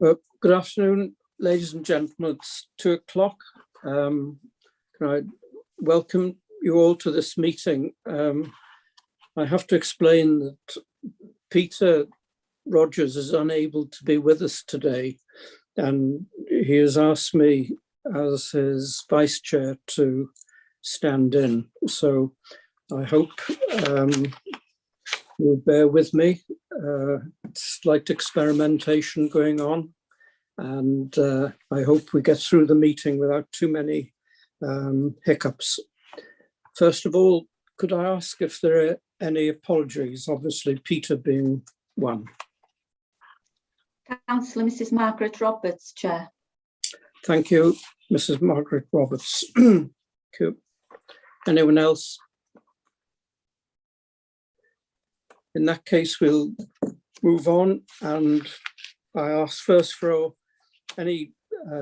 Good afternoon, ladies and gentlemen. It's 2 o'clock. Can I welcome you all to this meeting? I have to explain that Peter Rogers is unable to be with us today, and he has asked me as his vice chair to stand in. So I hope you'll bear with me. Slight experimentation going on, and I hope we get through the meeting without too many hiccups. First of all, could I ask if there are any apologies, obviously Peter being one. Councillor Mrs. Margaret Roberts, Chair. Thank you, Mrs. Margaret Roberts. Thank you. Anyone else? In that case, we'll move on, and I ask first for any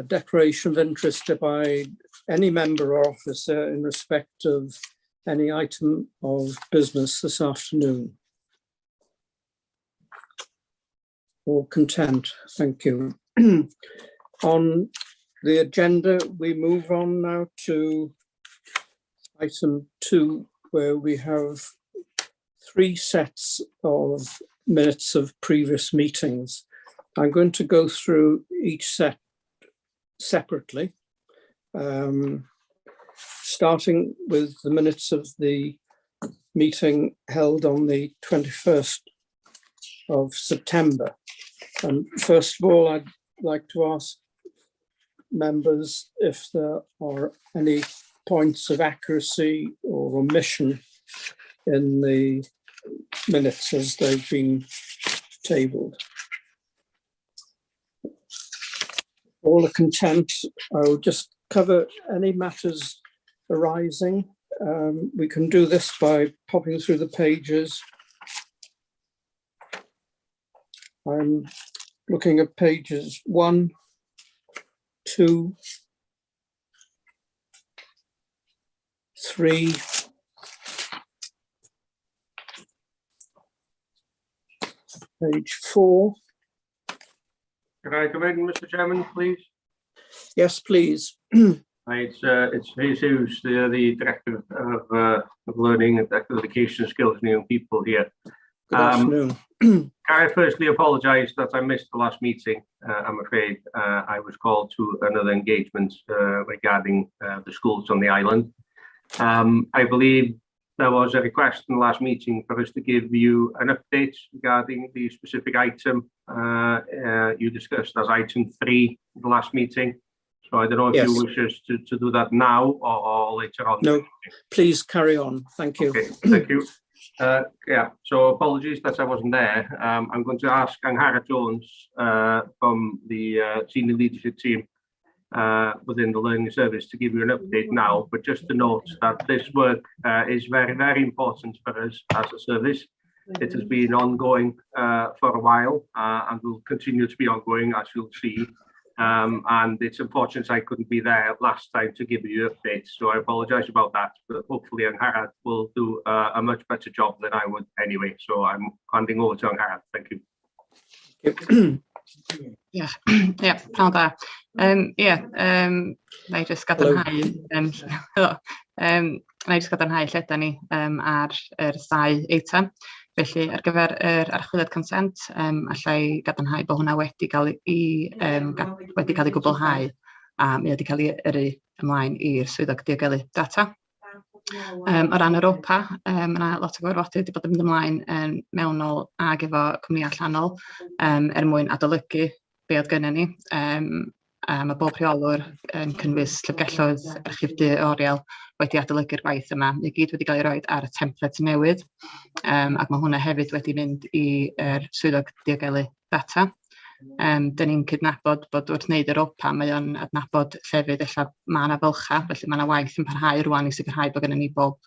declaration of interest by any member or officer in respect of any item of business this afternoon. All content, thank you. On the agenda, we move on now to item 2, where we have 3 sets of minutes of previous meetings. I'm going to go through each set separately, starting with the minutes of the meeting held on the 21st of September. And first of all, I'd like to ask members if there are any points of accuracy or omission in the minutes as they've been tabled. All are content. I'll just cover any matters arising. We can do this by popping through the pages. I'm looking at pages 1, 2, 3, page 4. Can I come in, Mr. Chairman, please? Yes, please. It's Jesus, the Director of Learning and Education Skills and Young People here. Good afternoon. Can I firstly apologise that I missed the last meeting? I'm afraid I was called to another engagement regarding the schools on the island. I believe there was a request in the last meeting for us to give you an update regarding the specific item you discussed as item 3 in the last meeting. So I don't know if Yes. you wish us to do that now or later on. No, please carry on. Thank you. Okay, thank you. Yeah, so apologies that I wasn't there. I'm going to ask Angharad Jones from the senior leadership team within the learning service to give you an update now, but just to note that this work is very, very important for us as a service. It has been ongoing for a while and will continue to be ongoing, as you'll see. And it's unfortunate I couldn't be there last time to give you updates, so I apologise about that, but hopefully Angharad will do a much better job than I would anyway. So I'm handing over to Angharad. Thank you. Yeah, pnawn da. Na I just gadarnhau lle da ni ar yr 2 eitem. Felly ar gyfer yr archwiliad consent, allai gadarnhau bod hwnna wedi cael ei gwblhau a mi wedi cael ei yrru ymlaen i'r swyddog diogelu data. O ran Europa, yna lot o gyfarfodydd wedi bod yn mynd ymlaen mewnol ag efo cwmnïau allanol mwyn adolygu be oedd gynnon ni. Mae bob rheolwr yn cynnwys llyfgelloedd archif du oriel wedi adolygu'r gwaith yma. I gyd wedi cael ei roi ar y template newydd, ac mae hwnna hefyd wedi mynd i'r swyddog diogelu data. Dyn ni'n cydnabod bod wrth wneud Europa, mae o'n adnabod llefydd ella mae yna fylcha, felly mae yna waith yn parhau rwan i sicrhau bod gynnon ni bob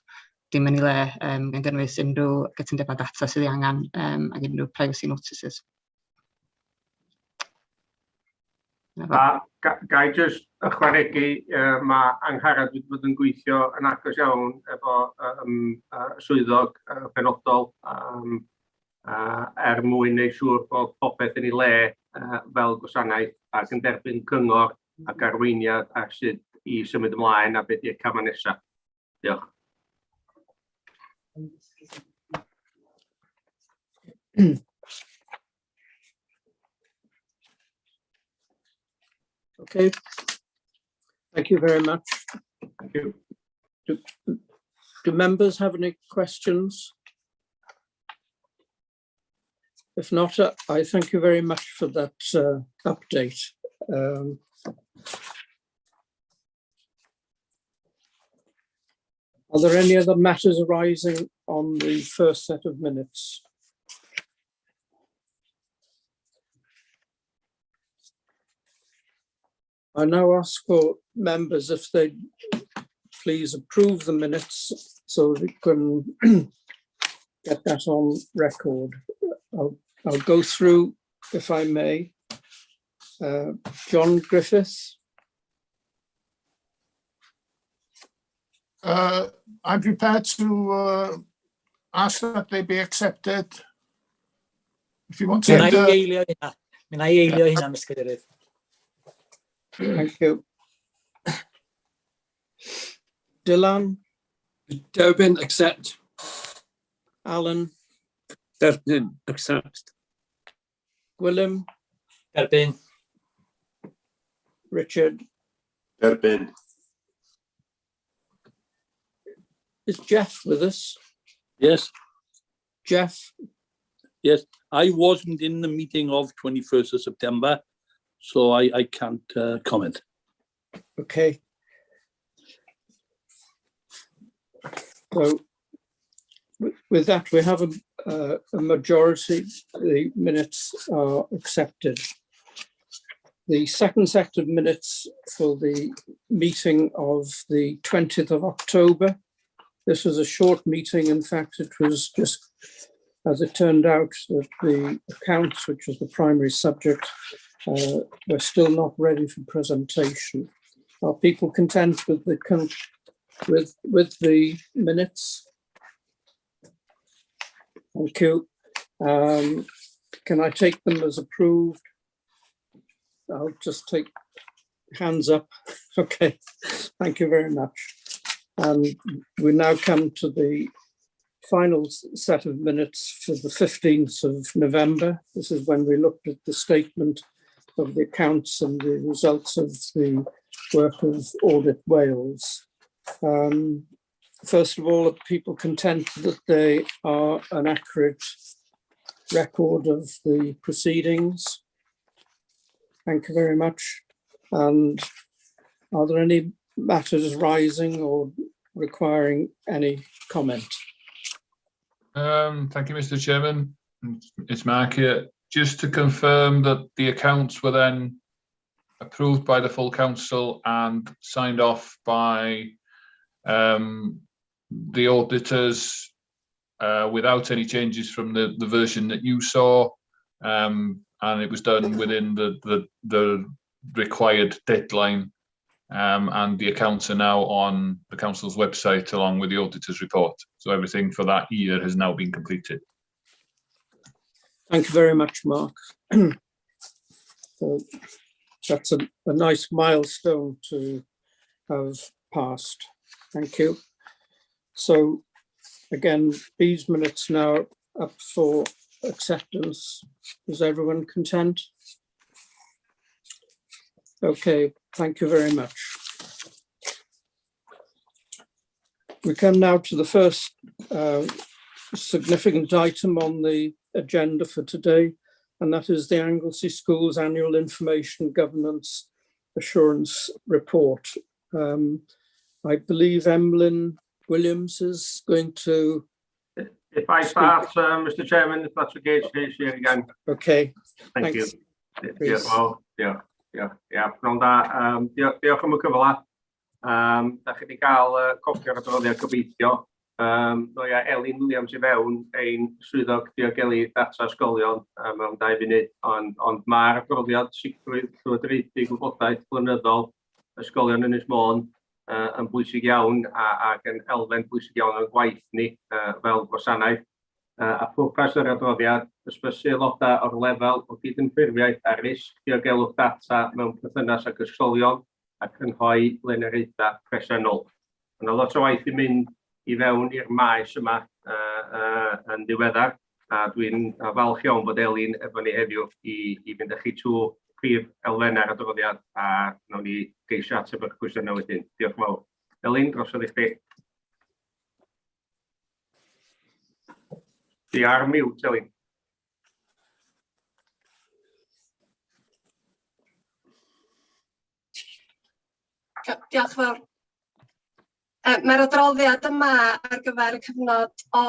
dim yn ei le gan gynnwys unrhyw gytundebau data sydd ei angen ac unrhyw privacy notices. Ga I just ychwanegu, mae Angharad wedi bod yn gweithio yn agos iawn efo swyddog penodol mwyn neu siŵr bod popeth yn ei le fel gwasanaeth ac yn derbyn cyngor ac arweiniad a sut i symud ymlaen a beth i'r camau nesaf. Diolch. Okay. Thank you very much. Thank you. Do members have any questions? If not, I thank you very much for that update. Are there any other matters arising on the first set of minutes? I now ask for members if they please approve the minutes so we can get that on record. I'll go through, if I may. John Griffith. I'm prepared to ask that they be accepted. If you want to. Mina i eilio hynna, Mr. Cadeirydd. Thank you. Dylan. Derbyn, accept. Alan. Derbyn, accept. Gwilym. Derbyn. Richard. Derbyn. Is Jeff with us? Yes, Jeff? yes. I wasn't in the meeting of 21st of September, so I can't comment. Okay. So with that, we have a majority. The minutes are accepted. The second set of minutes for the meeting of the 20th of October. This was a short meeting. In fact, it was just, as it turned out, that the accounts, which was the primary subject, were still not ready for presentation. Are people content with the minutes? Thank you. Can I take them as approved? I'll just take hands up. Okay, thank you very much. And we now come to the final set of minutes for the 15th of November. This is when we looked at the statement of the accounts and the results of the work of Audit Wales. First of all, are people content that they are an accurate record of the proceedings? Thank you very much. And are there any matters rising or requiring any comment? Thank you, Mr. Chairman. It's Mark here. Just to confirm that the accounts were then approved by the full council and signed off by the auditors without any changes from the version that you saw, and it was done within the required deadline. And the accounts are now on the council's website along with the auditor's report. So everything for that year has now been completed. Thank you very much, Mark. So that's a nice milestone to have passed. Thank you. So again, these minutes now up for acceptance. Is everyone content? Okay, thank you very much. We come now to the first significant item on the agenda for today, and that is the Anglesey Schools Annual Information Governance Assurance Report. I believe Emlyn Williams is going to... If I start, Mr. Chairman, if that's okay, share again. Okay. Thank you. Please. Well, pnawn da. Diolch am y cyfle. Da chi wedi cael copio'r adroddiad gobeithio. Roi Elin Williams I fewn, ein swyddog diogelu data ysgolion mewn 2 funud, ond mae'r adroddiad sicrwydd llywodraethu gwybodaeth blynyddol ysgolion Ynys Môn yn bwysig iawn ac yn elfen bwysig iawn o'n gwaith ni fel gwasanaeth. A pwrpas yr adroddiad, ysbysu aelodau o'r lefel o gydymffurfiaeth a risg diogelwch data mewn perthynas ag ysgolion ac yn rhoi blaenoriaethau presennol. Yna lot o waith i mynd i fewn i'r maes yma yn ddiweddar, a dwi'n falch iawn bod Elin efo ni heddiw i fynd â chi trwy prif elfennau'r adroddiad a wnawn ni geisio ateb eich cwestiynau wedyn. Diolch yn fawr. Elin, drosodd i chdi. Di ar mute, Elin. Diolch yn fawr. Mae'r adroddiad yma ar gyfer y cyfnod o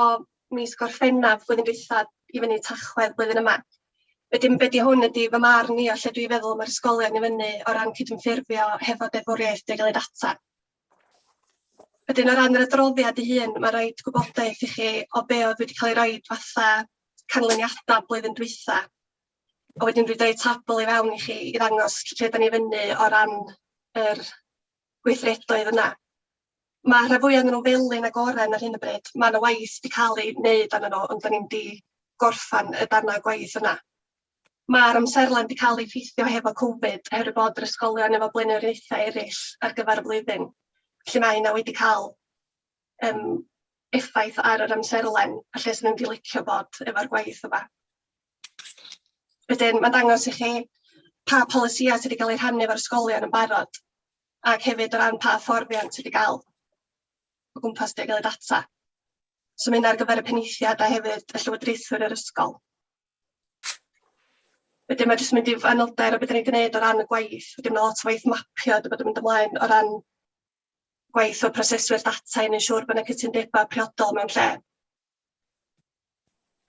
mis Gorffennaf flwyddyn diwethaf i fyny Tachwedd blwyddyn yma. Wedyn be 'di hwn ydi fy marn i a lle dwi feddwl mae'r ysgolion i fyny o ran cydymffurfio hefo deddfwriaeth diogelu data. Wedyn o ran yr adroddiad ei hun, mae rhaid gwybodaeth i chi o be oedd wedi cael ei roed fatha canlyniadau blwyddyn diwethaf. A wedyn dwi 'di rhoi tabl i fewn i chi i ddangos lle da ni fyny o ran yr gweithredoedd yna. Mae rhai fwyaf nhw'n felyn ag oren ar hyn o bryd. Mae yna waith wedi cael ei wneud arno nhw, ond da ni'n di gorffan y darna gwaith yna. Mae'r amserlen wedi cael ei ffeithio hefo Covid oherwydd bod yr ysgolion efo blaenoriaethau eraill ar gyfer y blwyddyn. Felly mae yna wedi cael effaith ar yr amserlen a lle sy'n wedi licio bod efo'r gwaith yma. Wedyn mae'n dangos i chi pa polisia sydd wedi cael ei rhannu efo'r ysgolion yn barod ac hefyd o ran pa fforddiant sydd wedi cael o gwmpas diogelu data. So mae'n ar gyfer y penaethiad a hefyd y llywodraethwyr yr ysgol. Wedyn mae jyst mynd i fanylder o beth da ni'n gwneud o ran y gwaith. Wedyn mae lot o waith mapio wedi bod yn mynd ymlaen o ran gwaith o proseswyr data i wneud siŵr bod yna cytundebau priodol mewn lle.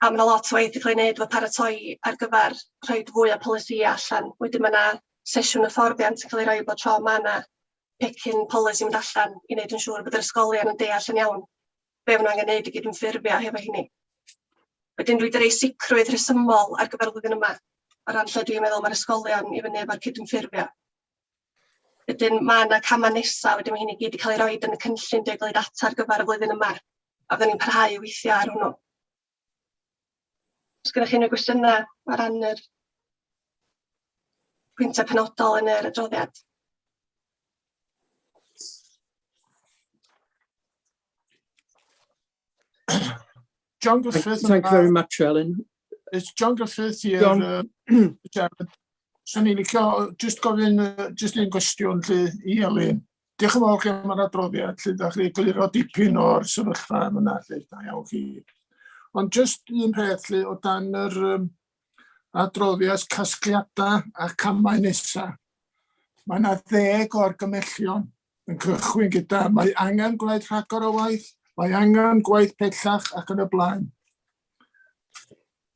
A mae yna lot o waith i cael ei wneud fo paratoi ar gyfer rhoi fwy o polisia allan. Wedyn mae yna sesiwn hyfforddiant yn cael ei roi bod tro mae yna pecyn polisi mynd allan i wneud yn siŵr bod yr ysgolion yn deall yn iawn be maen nhw angen wneud i gydymffurfio hefo hynny. Wedyn dwi 'di rhoi sicrwydd rhesymol ar gyfer y flwyddyn yma o ran lle dwi'n meddwl mae'r ysgolion i fyny efo'r cydymffurfio. Wedyn mae yna camau nesaf, wedyn mae hynny gyd wedi cael ei roi yn y cynllun diogelu data ar gyfer y flwyddyn yma. A fydden ni'n parhau i weithio ar hwnnw. Os gennych chi unrhyw gwestiynau o ran yr pwyntau penodol yn yr adroddiad? John Griffith. Thank you very much, Ellen. It's John Griffith here. John. Chairman. So ni'n licio just gofyn un gwestiwn i Elin. Diolch yn fawr chi am yr adroddiad, lle da chi gliro dipyn o'r sefyllfa yma, lle da iawn chi. Ond just un peth lle o dan yr adroddiad casgliadau a camau nesaf. Mae yna 10 o argymellion yn cychwyn gyda mae angen gwneud rhagor o waith, mae angen gwaith pellach ac yn y blaen.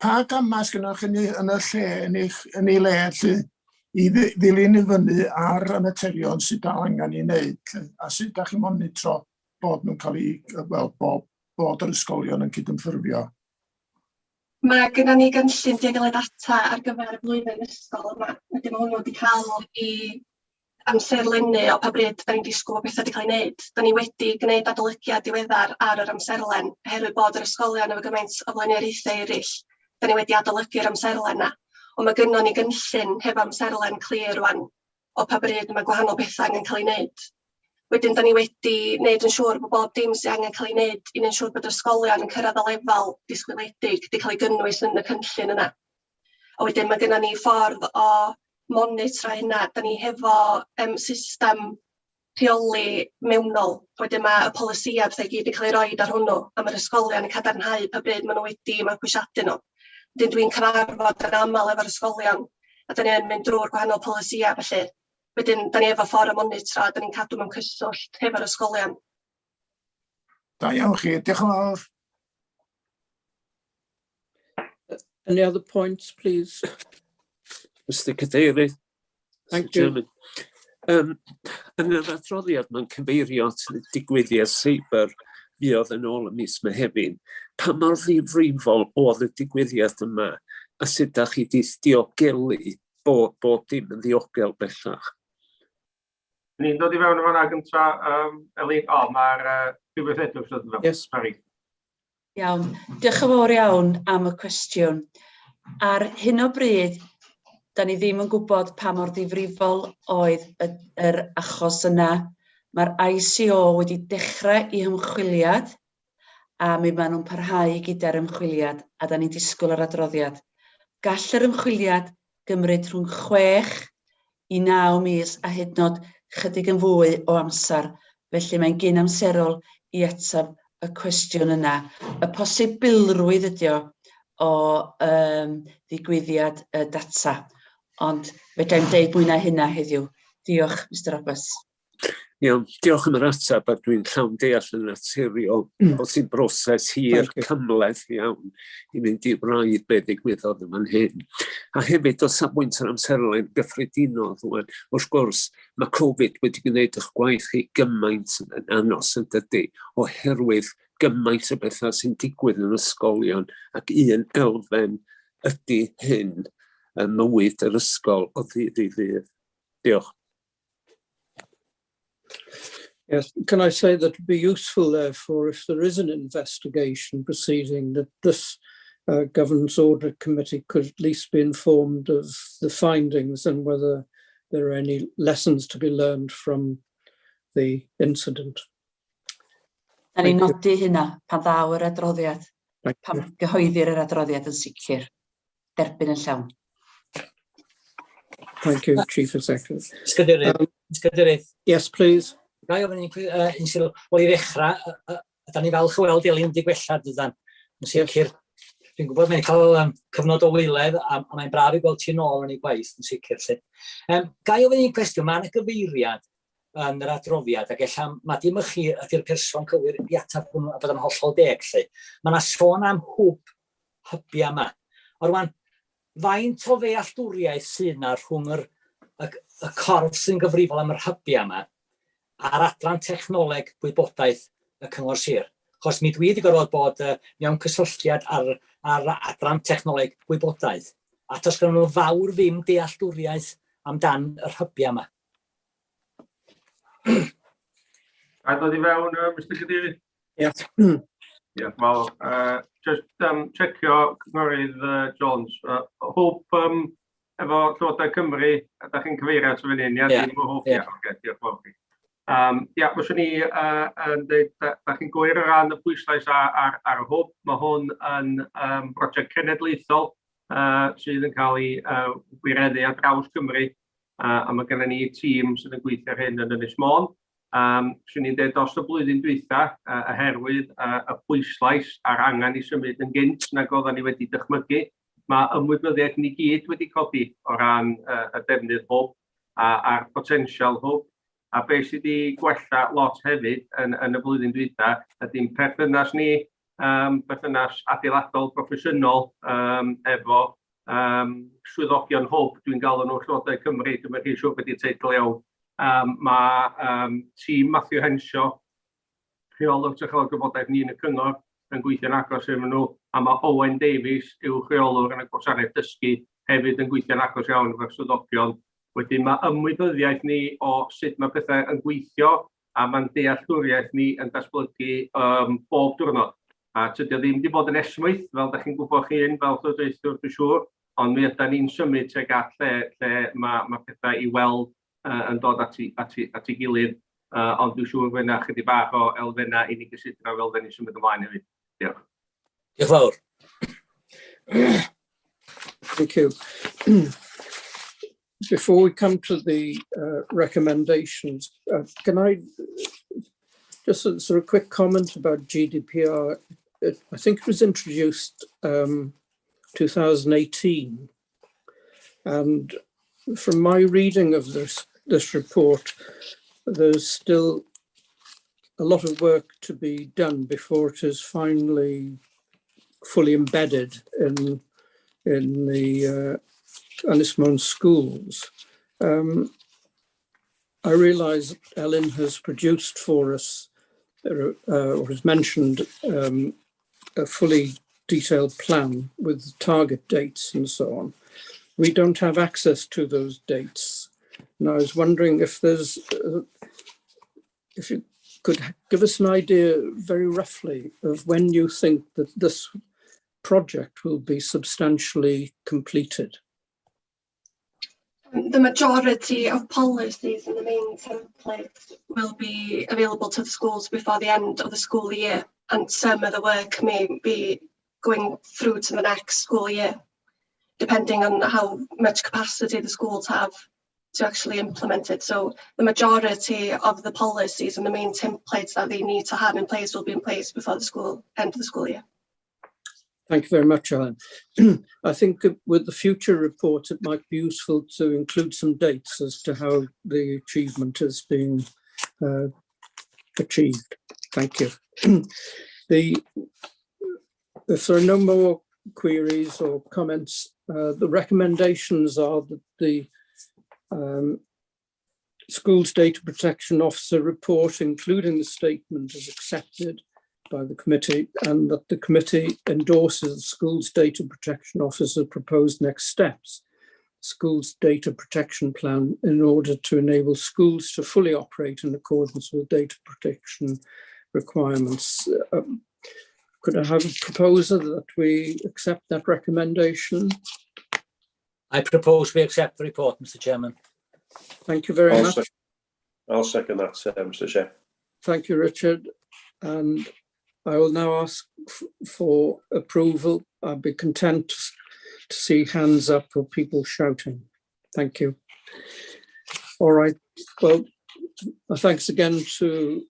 Pa gamas gynnwch chi yn y lle, yn ei le, i ddilyn i fyny ar y materion sydd angen i wneud, a sydd da chi monitro bod nhw'n cael ei, bod yr ysgolion yn cydymffurfio? Mae gennym ni gynllun diogelu data ar gyfer y blwyddyn ysgol yma. Wedyn mae hwnnw wedi cael i amserlennu o pa bryd da ni'n disgwyl o bethau wedi cael ei wneud. Da ni wedi gwneud adolygiad diweddar ar yr amserlen, oherwydd bod yr ysgolion efo gymaint o blaenoriaethau eraill. Da ni wedi adolygu'r amserlen yna. Ond mae gynnon ni gynllun hefo amserlen clir rwan o pa bryd mae gwahanol bethau angen cael ei wneud. Wedyn, da ni wedi wneud yn siŵr bod bob dim sydd angen cael ei wneud i wneud yn siŵr bod yr ysgolion yn cyrraedd y lefel disgwyliedig wedi cael ei gynnwys yn y cynllun yna. A wedyn mae gynnon ni ffordd o monitro hynna. Da ni hefo system rheoli mewnol. Wedyn mae y polisia bethau gyd wedi cael ei roi ar hwnnw a mae'r ysgolion yn cadarnhau pa bryd maen nhw wedi mabwysiadu nhw. Wedyn dwi'n cyfarfod yn aml efo'r ysgolion a da ni'n mynd drwy'r gwahanol polisia felly. Wedyn, da ni efo ffordd o monitro a da ni'n cadw mewn cyswllt hefo'r ysgolion. Da iawn chi, diolch yn fawr. Any other points, please? Mr Cadeirydd. Thank you. Yn yr adroddiad mae'n cyfeirio at digwyddiad seibr fuodd yn ôl y mis Mehefin. Pa mor ddifrifol oedd y digwyddiad yma a sut da chi di diogelu bod dim yn ddiogel bellach? Ni'n dod i fewn o fanna gynta, Elin, mae'r Prif Weithredwr sydd yn fewn. Yes. Sorry. Iawn, diolch yn fawr iawn am y cwestiwn. Ar hyn o bryd, da ni ddim yn gwybod pa mor ddifrifol oedd yr achos yna. Mae'r ICO wedi dechrau i hymchwiliad a mi maen nhw'n parhau gyda'r ymchwiliad a da ni'n disgwyl yr adroddiad. Gall yr ymchwiliad gymryd rhwng 6 i 9 mis a hyd yn oed chydig yn fwy o amser. Felly mae'n gyn amserol i atab y cwestiwn yna. Y posibilrwydd ydy o ddigwyddiad y data. Ond fedrai'm deud mwy na hynna heddiw. Diolch, Mr Roberts. Iawn, diolch am yr ateb, a dwi'n llawn deall yn naturiol bod sy'n broses hir cymleth iawn i mynd i braidd be ddigwyddodd yma'n hyn. A hefyd, o safbwynt yr amserlen gyffredinol, wrth gwrs, mae Covid wedi gwneud eich gwaith chi gymaint yn anos yn dydy, oherwydd gymaint o bethau sy'n digwydd yn ysgolion, ac un elfen ydy hyn yn mywyd yr ysgol o ddydd i ddydd. Diolch. Yes, can I say that it would be useful, therefore, if there is an investigation proceeding, that this Governance Audit Committee could at least be informed of the findings and whether there are any lessons to be learned from the incident. Da ni'n nodi hynna pan ddaw yr adroddiad, pan gyhoeddir yr adroddiad yn sicr. Derbyn yn llawn. Thank you, Chief Executive. Ysgydrydd. Yes, please. Gai ofyn i'n sylw, o i ddechrau, da ni falch o weld Elin digwellad ydan. Yn sicr, dwi'n gwybod mae'n cael cyfnod o wyledd a mae'n braf i gweld ti nôl yn ei gwaith, yn sicr. Gai ofyn i'n cwestiwn, mae'n gyfeiriad yn yr adroddiad, ac ella mae dim ych chi ydy'r person cywir i atab hwnnw a bod yn hollol deg. Mae yna sôn am hwb hybia yma. O rwan, faint o ddealltwriaeth sydd yna rhwng y corff sy'n gyfrifol am yr hybia yma a'r adran technoleg gwybodaeth y Cyngor Sir. Chos mi dwi wedi gorfod bod mewn cysylltiad ar adran technoleg gwybodaeth. A tos gan nhw fawr ddim dealltwriaeth amdan yr hybia yma. A dod i fewn, Mr Cadeirydd? Yes. Wel, just checio Cynghorydd Jones. Hwb efo Llywodraeth Cymru, ydych chi'n cyfeirio at y fan hyn, ia? Diolch yn fawr chi. Fyswn ni yn dweud, da chi'n gwyr o ran y pwyslais ar y hwb. Mae hwn yn brosiect cenedlaethol sydd yn cael ei wireddu ar draws Cymru. A mae gennym ni tîm sydd yn gweithio ar hyn yn Ynys Môn. Fyswn ni'n dweud os y blwyddyn dwytha, oherwydd y pwyslais a'r angen i symud yn gynt nag oedden ni wedi dychmygu. Mae ymwybyddiaeth ni gyd wedi codi o ran y defnydd hwb a'r potensial hwb. A beth sydd wedi gwella lot hefyd yn y blwyddyn dwytha ydy'n perthynas ni, perthynas adeiladol proffesiynol efo swyddogion hwb, dwi'n galw nhw Llywodraeth Cymru, dwi'n meddwl siŵr beth i'r teitl iawn. Mae tîm Matthew Henshaw, rheolwr technoleg gwybodaeth ni yn y cyngor, yn gweithio'n agos efo nhw, a mae Owen Davies yw rheolwr yn y gwasanaeth dysgu hefyd yn gweithio'n agos iawn efo'r swyddogion. Wedyn mae ymwybyddiaeth ni o sut mae pethau yn gweithio a mae'n dealltwriaeth ni yn datblygu bob diwrnod. A tydi o ddim wedi bod yn esmwyth, fel da chi'n gwybod chi un fel llywodraethwr dwi'n siŵr, ond mi ydyn ni'n symud tuag at lle mae pethau i weld yn dod at ei gilydd, ond dwi'n siŵr fyna chydig bach o elfenna i ni gysidro fel da ni'n symud ymlaen hefyd. Diolch. Diolch fawr. Thank you. Before we come to the recommendations, can I just a sort of quick comment about GDPR? I think it was introduced 2018, and from my reading of this report, there's still a lot of work to be done before it is finally fully embedded in the Ynys Môn schools. I realise Ellen has produced for us, or has mentioned, a fully detailed plan with target dates and so on. We don't have access to those dates. And I was wondering if there's, could give us an idea very roughly of when you think that this project will be substantially completed? The majority of policies and the main templates will be available to the schools before the end of the school year, and some of the work may be going through to the next school year, depending on how much capacity the schools have to actually implement it. So the majority of the policies and the main templates that they need to have in place will be in place before the end of the school year. Thank you very much, Alan. I think with the future report, it might be useful to include some dates as to how the achievement is being achieved. Thank you. If there are no more queries or comments, the recommendations are that the Schools Data Protection Officer report, including the statement, is accepted by the committee, and that the committee endorses the Schools Data Protection Officer's proposed next steps, Schools Data Protection Plan, in order to enable schools to fully operate in accordance with data protection requirements. Could I have a proposer that we accept that recommendation? I propose we accept the report, Mr. Chairman. Thank you very much. I'll second that, Mr. Chair. Thank you, Richard. And I will now ask for approval. I'll be content to see hands up or people shouting. Thank you. All right. Well, thanks again to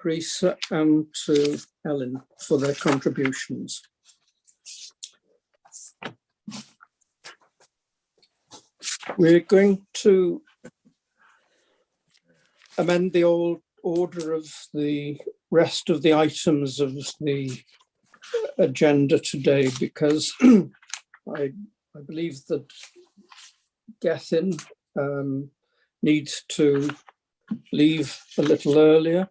Rhys and to Ellen for their contributions. We're going to amend the old order of the rest of the items of the agenda today, because I believe that Gethin needs to leave a little earlier.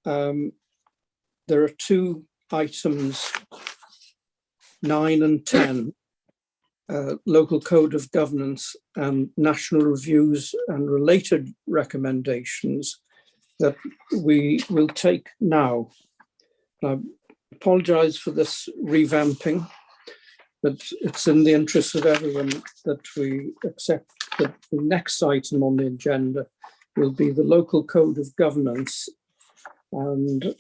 There are two items, 9 and 10, Local Code of Governance and National Reviews and Related Recommendations, that we will take now. I apologise for this revamping, but it's in the interest of everyone that we accept that the next item on the agenda will be the Local Code of Governance. And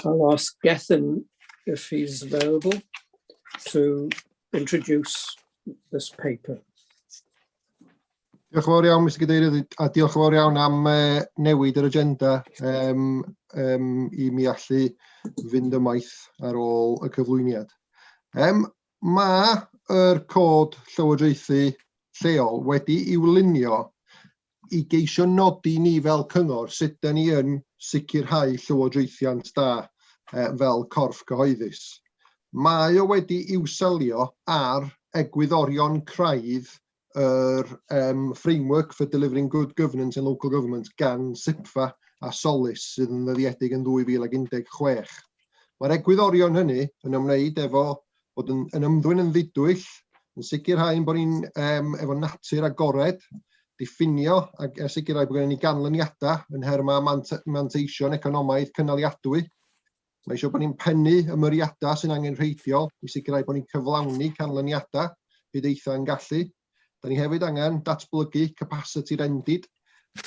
I'll ask Gethin if he's available to introduce this paper. Diolch yn fawr iawn, Mr Cadeirydd, a diolch yn fawr iawn am newid yr agenda i mi allu fynd ymaith ar ôl y cyflwyniad. Mae'r cod llywodraethu lleol wedi i'w lunio i geisio nodi ni fel cyngor sut da ni yn sicrhau llywodraethiant da fel corff cyhoeddus. Mae o wedi i'w selio ar egwyddorion craidd yr framework for delivering good governance in local government gan SIPFA a Solus sydd yn ddyddiedig yn 2016. Mae'r egwyddorion hynny yn ymwneud efo bod yn ymddwyn yn ddidwyll, yn sicrhau bod ni'n efo natur agored, diffinio a sicrhau bod gen ni ganlyniadau yn nherma manteision economaidd cynaliadwy. Mae eisiau bod ni'n pennu ymyriadau sy'n angenrheidiol i sicrhau bod ni'n cyflawni canlyniadau hyd eitha'n gallu. Da ni hefyd angen datblygu capacity rendid,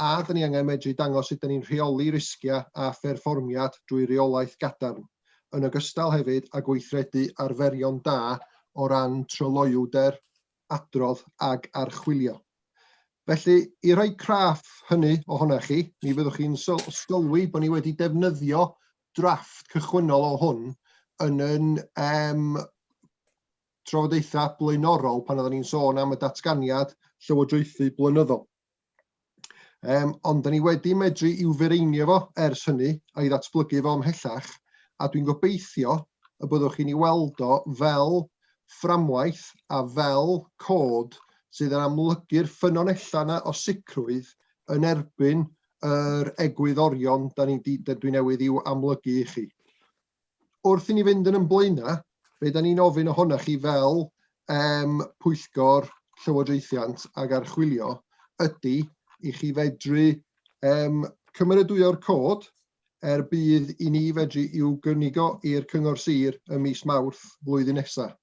a da ni angen medru dangos sut da ni'n rheoli risgiau a pherfformiad drwy reolaeth gadarn, yn ogystal hefyd a gweithredu arferion da o ran tryloiwder, adrodd ag archwilio. Felly, i roi craff hynny ohonoch chi, mi fyddwch chi'n sylwi bod ni wedi defnyddio drafft cychwynnol o hwn yn trafodaethau blaenorol pan oedden ni'n sôn am y datganiad llywodraethu blynyddol. Ond da ni wedi medru i'w fireinio fo ers hynny a'i ddatblygu fo ymhellach, a dwi'n gobeithio y byddwch chi'n ei weld o fel fframwaith a fel cod sydd yn amlygu'r ffynonellau yna o sicrwydd yn erbyn yr egwyddorion dwi newydd i'w amlygu i chi. Wrth i ni fynd yn blaenau, be da ni'n ofyn ohonoch chi fel Pwyllgor Llywodraethiant ag Archwilio ydy i chi fedru cymeradwyo'r cod bydd i ni fedru i'w gynnigo i'r cyngor sir ym mis Mawrth flwyddyn nesaf.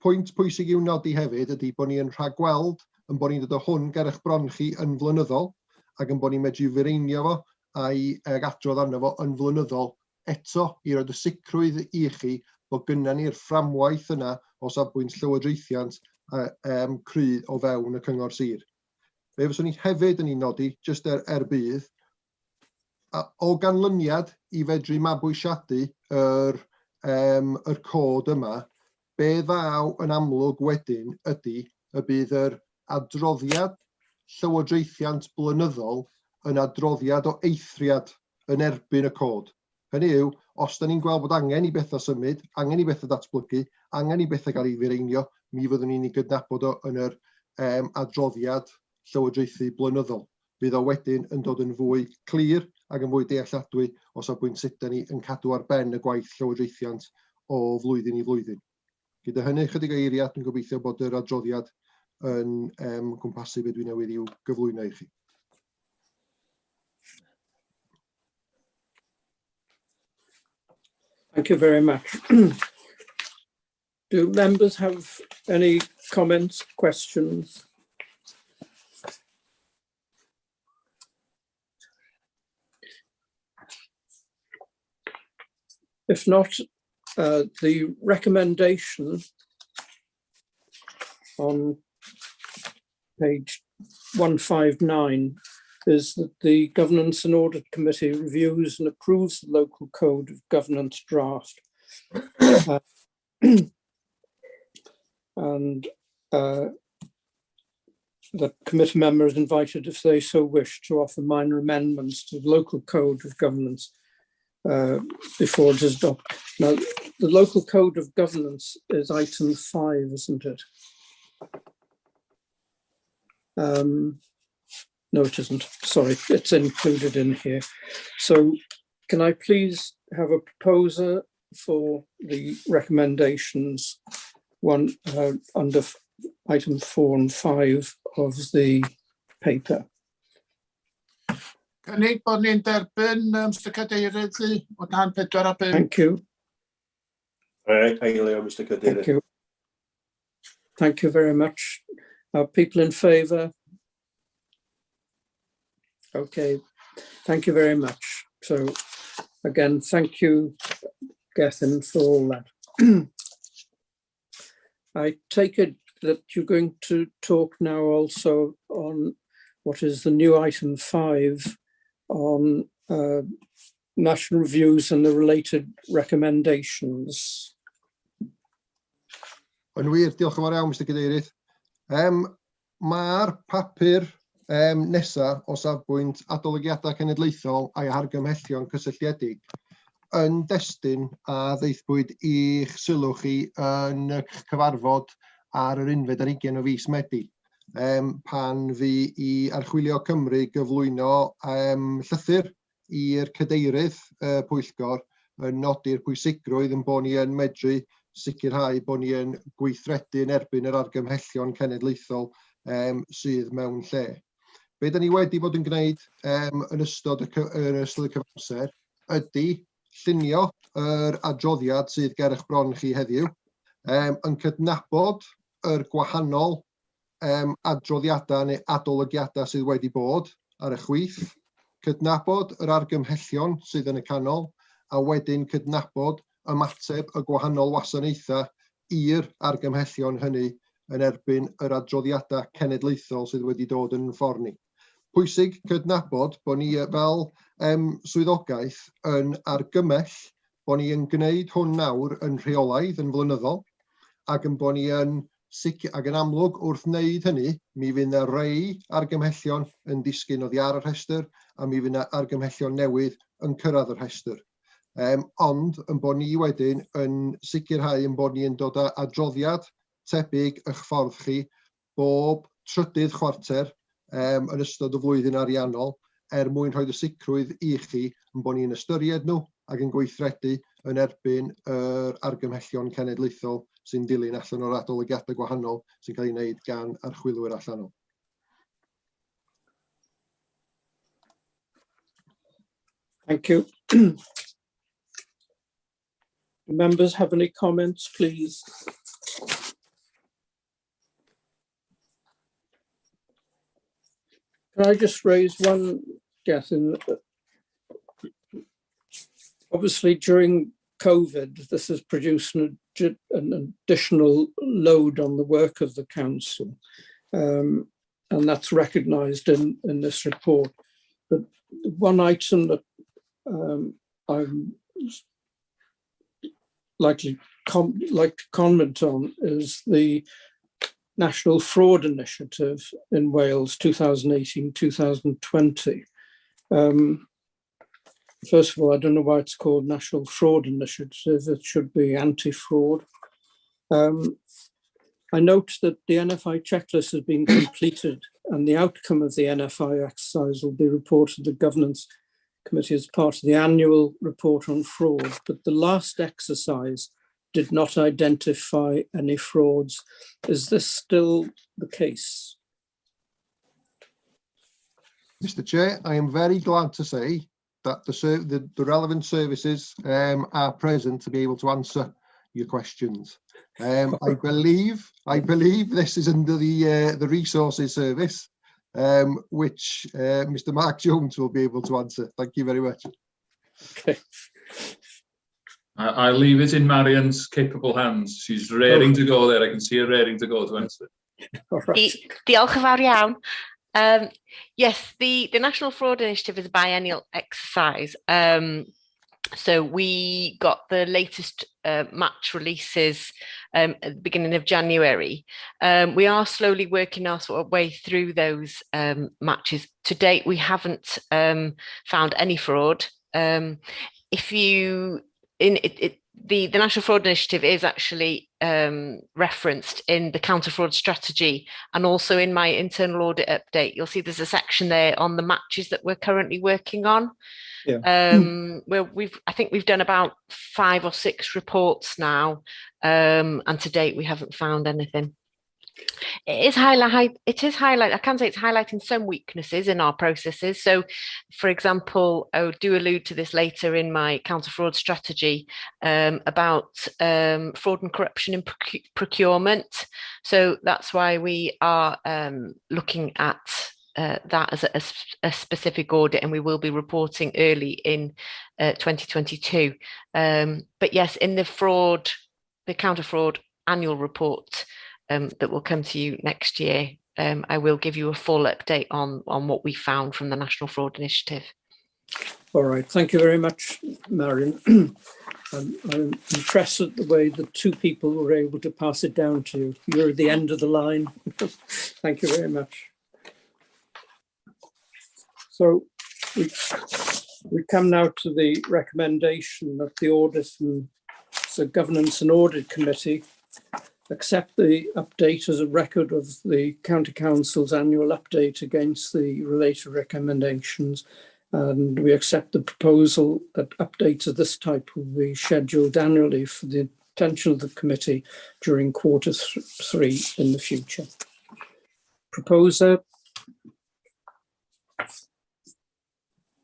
Pwynt pwysig i'w nodi hefyd ydy bod ni yn rhagweld yn bod ni'n dod o hwn ger eich bron chi yn flynyddol ac yn bod ni'n medru fireinio fo a'i adrodd arno fo yn flynyddol eto i roed y sicrwydd i chi bod gynna ni'r fframwaith yna o safbwynt llywodraethiant cryf o fewn y cyngor sir. Fe fyswn ni hefyd yn ei nodi, jyst bydd, o ganlyniad i fedru mabwysiadu yr cod yma, be ddaw yn amlwg wedyn ydy y bydd yr adroddiad llywodraethiant blynyddol yn adroddiad o eithriad yn erbyn y cod. Hynny yw, os da ni'n gweld bod angen i bethau symud, angen i bethau datblygu, angen i bethau gael ei fireinio, mi fyddwn ni'n ei gydnabod o yn yr adroddiad llywodraethu blynyddol. Bydd o wedyn yn dod yn fwy clir ac yn fwy dealladwy o safbwynt sut da ni yn cadw ar ben y gwaith llywodraethiant o flwyddyn i flwyddyn. Gyda hynny, chydig o eiriad, dwi'n gobeithio bod yr adroddiad yn gwmpasu beth dwi'n newydd i'w gyflwyno i chi. Thank you very much. Do members have any comments, questions? If not, the recommendation on page 159 is that the Governance and Audit Committee reviews and approves the local code of governance draft. And the committee member is invited, if they so wish, to offer minor amendments to the local code of governance before it is adopted. Now, the local code of governance is item 5, isn't it? No, it isn't. Sorry, it's included in here. So can I please have a proposer for the recommendations under item 4 and 5 of the paper? Cynnig bod ni'n derbyn, Mr Cadeirydd, o dan 4 a 5. Thank you. Eilio, Mr Cadeirydd. Thank you. Thank you very much. Are people in favour? Okay, thank you very much. So again, thank you, Gethin, for all that. I take it that you're going to talk now also on what is the new item 5 on national reviews and the related recommendations. Yn wir, diolch yn fawr iawn, Mr Cadeirydd. Mae'r papur nesaf o safbwynt adolygiadau cenedlaethol a'i hargymhellion cysylltiedig yn destun a ddeithbwyd i'ch sylw chi yn eich cyfarfod ar yr 11 o fis Medi, pan fu i Archwilio Cymru gyflwyno llythyr i'r cadeirydd Pwyllgor yn nodi'r pwysigrwydd yn bod ni yn medru sicrhau bod ni yn gweithredu yn erbyn yr argymhellion cenedlaethol sydd mewn lle. Be da ni wedi bod yn gwneud yn ystod y cyfamser ydy llunio yr adroddiad sydd ger eich bron chi heddiw, yn cydnabod yr gwahanol adroddiadau neu adolygiadau sydd wedi bod ar y chwith, cydnabod yr argymhellion sydd yn y canol, a wedyn cydnabod ymateb y gwahanol wasanaethau i'r argymhellion hynny yn erbyn yr adroddiadau cenedlaethol sydd wedi dod yn ffordd ni. Pwysig cydnabod bod ni fel swyddogaeth yn argymell bod ni yn gwneud hwn nawr yn rheolaidd yn flynyddol ac yn bod ni yn ac yn amlwg wrth wneud hynny, mi fydd yna rei argymhellion yn disgyn oddi ar y rhestr a mi fydd yna argymhellion newydd yn cyrraedd y rhestr. Ond yn bod ni wedyn yn sicrhau yn bod ni yn dod â adroddiad tebyg eich ffordd chi bob trydydd chwarter yn ystod y flwyddyn ariannol mwyn rhoi y sicrwydd i chi yn bod ni'n ystyried nhw ac yn gweithredu yn erbyn yr argymhellion cenedlaethol sy'n dilyn allan o'r adolygiadau gwahanol sy'n cael ei wneud gan archwilwyr allanol. Thank you. Members have any comments, please? Can I just raise one, Gethin? Obviously, during COVID, this has produced an additional load on the work of the council, and that's recognised in this report. But one item that I'm like to comment on is the National Fraud Initiative in Wales 2018-2020. First of all, I don't know why it's called National Fraud Initiative. It should be anti-fraud. I note that the NFI checklist has been completed and the outcome of the NFI exercise will be reported to the Governance Committee as part of the annual report on fraud. But the last exercise did not identify any frauds. Is this still the case? Mr. Chair, I am very glad to say that the relevant services are present to be able to answer your questions. I believe this is under the Resources Service, which Mr. Mark Jones will be able to answer. Thank you very much. Okay. I leave it in Marian's capable hands. She's raring to go there. I can see her raring to go to answer. All right. Diolch yn fawr iawn. Yes, the National Fraud Initiative is a biennial exercise. So we got the latest match releases at the beginning of January. We are slowly working our sort of way through those matches. To date, we haven't found any fraud. The National Fraud Initiative is actually referenced in the counter-fraud strategy and also in my internal audit update. You'll see there's a section there on the matches that we're currently working on. Yeah. Where I think we've done about 5 or 6 reports now, and to date we haven't found anything. I can say it's highlighting some weaknesses in our processes. So, for example, I do allude to this later in my counter-fraud strategy about fraud and corruption in procurement. So that's why we are looking at that as a specific audit, and we will be reporting early in 2022. But yes, in the counter-fraud annual report that will come to you next year, I will give you a full update on what we found from the National Fraud Initiative. All right, thank you very much, Marion. I'm impressed at the way the 2 people were able to pass it down to you. You're at the end of the line. Thank you very much. So we come now to the recommendation that the Governance and Audit Committee accept the update as a record of the County Council's annual update against the related recommendations, and we accept the proposal that updates of this type will be scheduled annually for the attention of the committee during Q3 in the future. Proposer?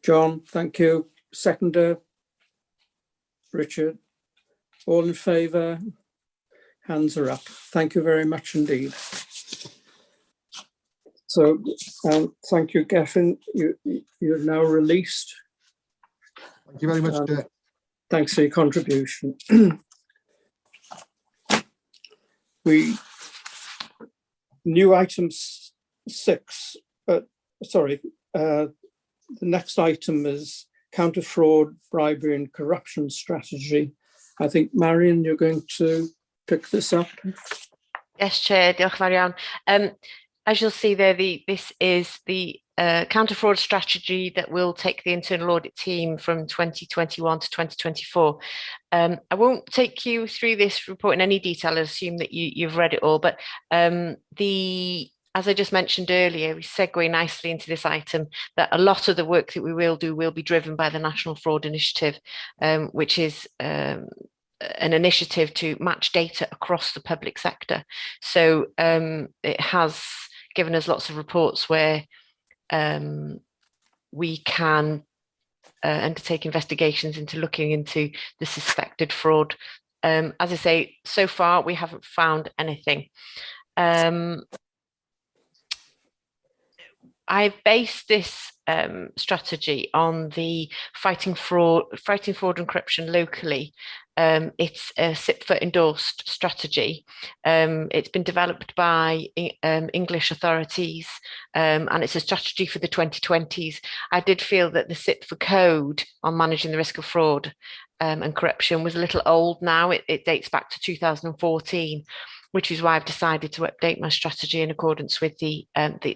John, thank you. Seconder? Richard? All in favour? Hands are up. Thank you very much indeed. So, thank you, Gethin. You're now released. Thank you very much. Thanks for your contribution. New item 6. The next item is counter fraud, bribery, and corruption strategy. I think Marion, you're going to pick this up. Yes, Chair. Diolch yn fawr iawn. As you'll see there, this is the counter-fraud strategy that will take the internal audit team from 2021 to 2024. I won't take you through this report in any detail. I assume that you've read it all, but as I just mentioned earlier, we segue nicely into this item that a lot of the work that we will do will be driven by the National Fraud Initiative, which is an initiative to match data across the public sector. So it has given us lots of reports where we can undertake investigations into looking into the suspected fraud. As I say, so far we haven't found anything. I've based this strategy on the fighting fraud and corruption locally. It's a CIPFA endorsed strategy. It's been developed by English authorities, and it's a strategy for the 2020s. I did feel that the CIPFA code on managing the risk of fraud and corruption was a little old now. It dates back to 2014, which is why I've decided to update my strategy in accordance with the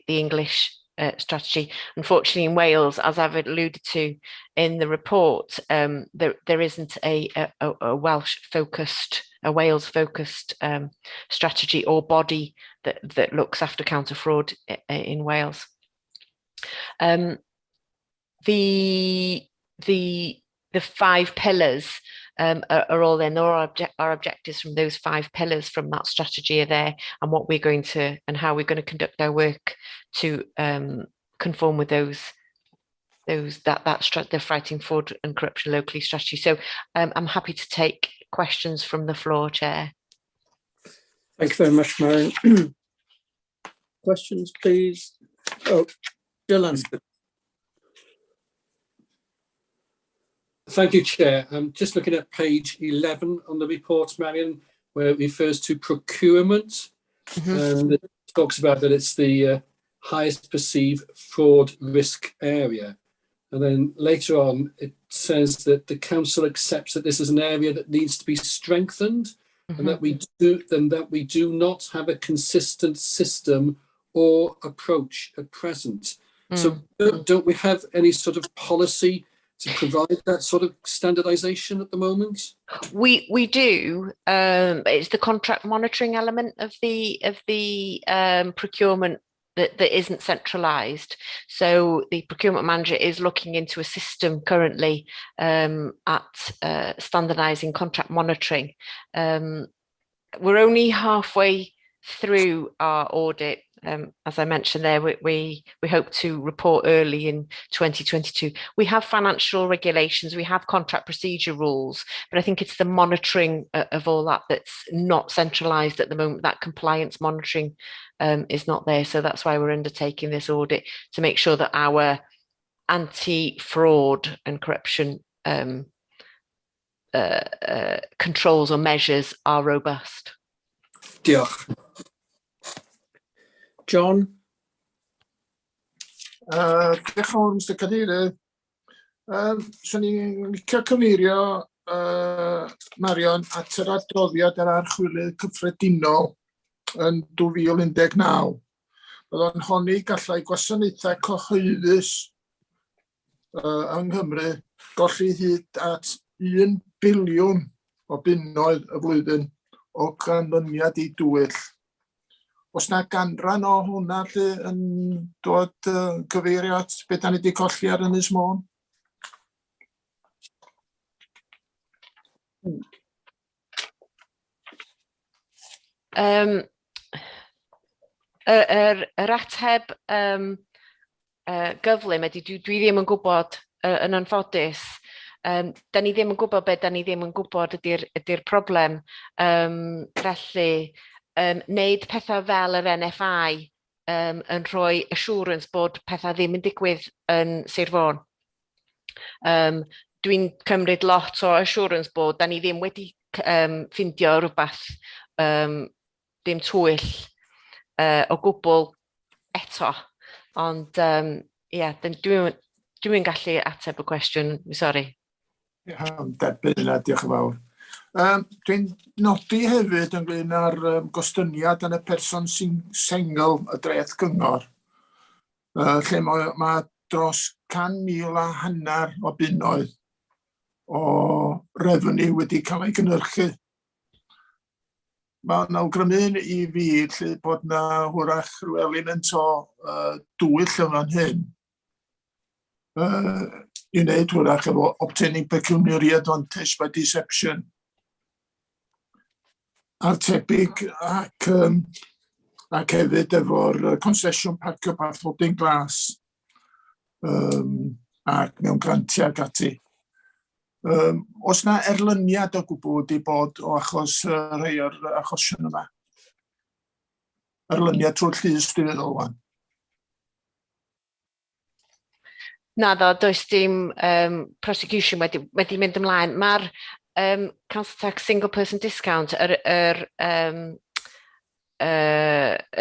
English strategy. Unfortunately, in Wales, as I've alluded to in the report, there isn't a Wales-focused strategy or body that looks after counter fraud in Wales. The 5 pillars are all there. Our objectives from those 5 pillars from that strategy are there, and what we're going to and how we're going to conduct our work to conform with the fighting fraud and corruption locally strategy. So I'm happy to take questions from the floor, Chair. Thank you very much, Marion. Questions, please. Oh, Dylan. Thank you, Chair. I'm just looking at page 11 on the report, Marion, where it refers to procurement. And it talks about that it's the highest perceived fraud risk area. And then later on, it says that the council accepts that this is an area that needs to be strengthened, and that we do not have a consistent system or approach at present. So don't we have any sort of policy to provide that sort of standardization at the moment? We do. It's the contract monitoring element of the procurement that isn't centralized. So the procurement manager is looking into a system currently at standardizing contract monitoring. We're only halfway through our audit. As I mentioned there, we hope to report early in 2022. We have financial regulations, we have contract procedure rules, but I think it's the monitoring of all that that's not centralised at the moment. That compliance monitoring is not there. So that's why we're undertaking this audit, to make sure that our anti-fraud and corruption controls or measures are robust. Diolch. John? Diolch yn fawr, Mr Cadeirydd. Swn i'n licio cyfeirio Marion at yr adroddiad yr archwilydd cyffredinol yn 2019. Bydd o'n honni gallai gwasanaethau cyhoeddus yng Nghymru golli hyd at 1 biliwn o bunnoedd y flwyddyn o ganlyniad I dwyll. Os na ganran o hwnna lle yn dod cyfeirio at beth da ni wedi colli ar Ynys Môn? Yr ateb gyflym ydy, dwi ddim yn gwybod yn anffodus. Da ni ddim yn gwybod beth da ni ddim yn gwybod ydy'r problem. Felly, wneud pethau fel yr NFI yn rhoi assurance bod pethau ddim yn digwydd yn Sir Fôn. Dwi'n cymryd lot o assurance bod da ni ddim wedi ffindio rhywbeth ddim twyll o gwbl eto. Ond dwi'n gallu ateb y cwestiwn, sori. Derbyn yna, diolch yn fawr. Dwi'n nodi hefyd ynglyn â'r gostyniad yn y person sy'n sengl y dreth gyngor, lle mae dros 100,000 o bunnoedd o revenue wedi cael ei gynhyrchu. Mae'n awgrymu I fi lle bod na hwrach rhywun yn to dwyll yn fan hyn I wneud hwrach efo obtaining pecuniary advantage by deception. A'r tebyg ac hefyd efo'r concession parcio bathodyn glas. ac mewn grantiau ac ati. Os na erlyniad o gwbl wedi bod o achos rhai o'r achosion yma? Erlyniad trwy'r llys, dwi'n meddwl, wan. Na ddo, does dim prosecution wedi mynd ymlaen. Mae'r council tax single person discount,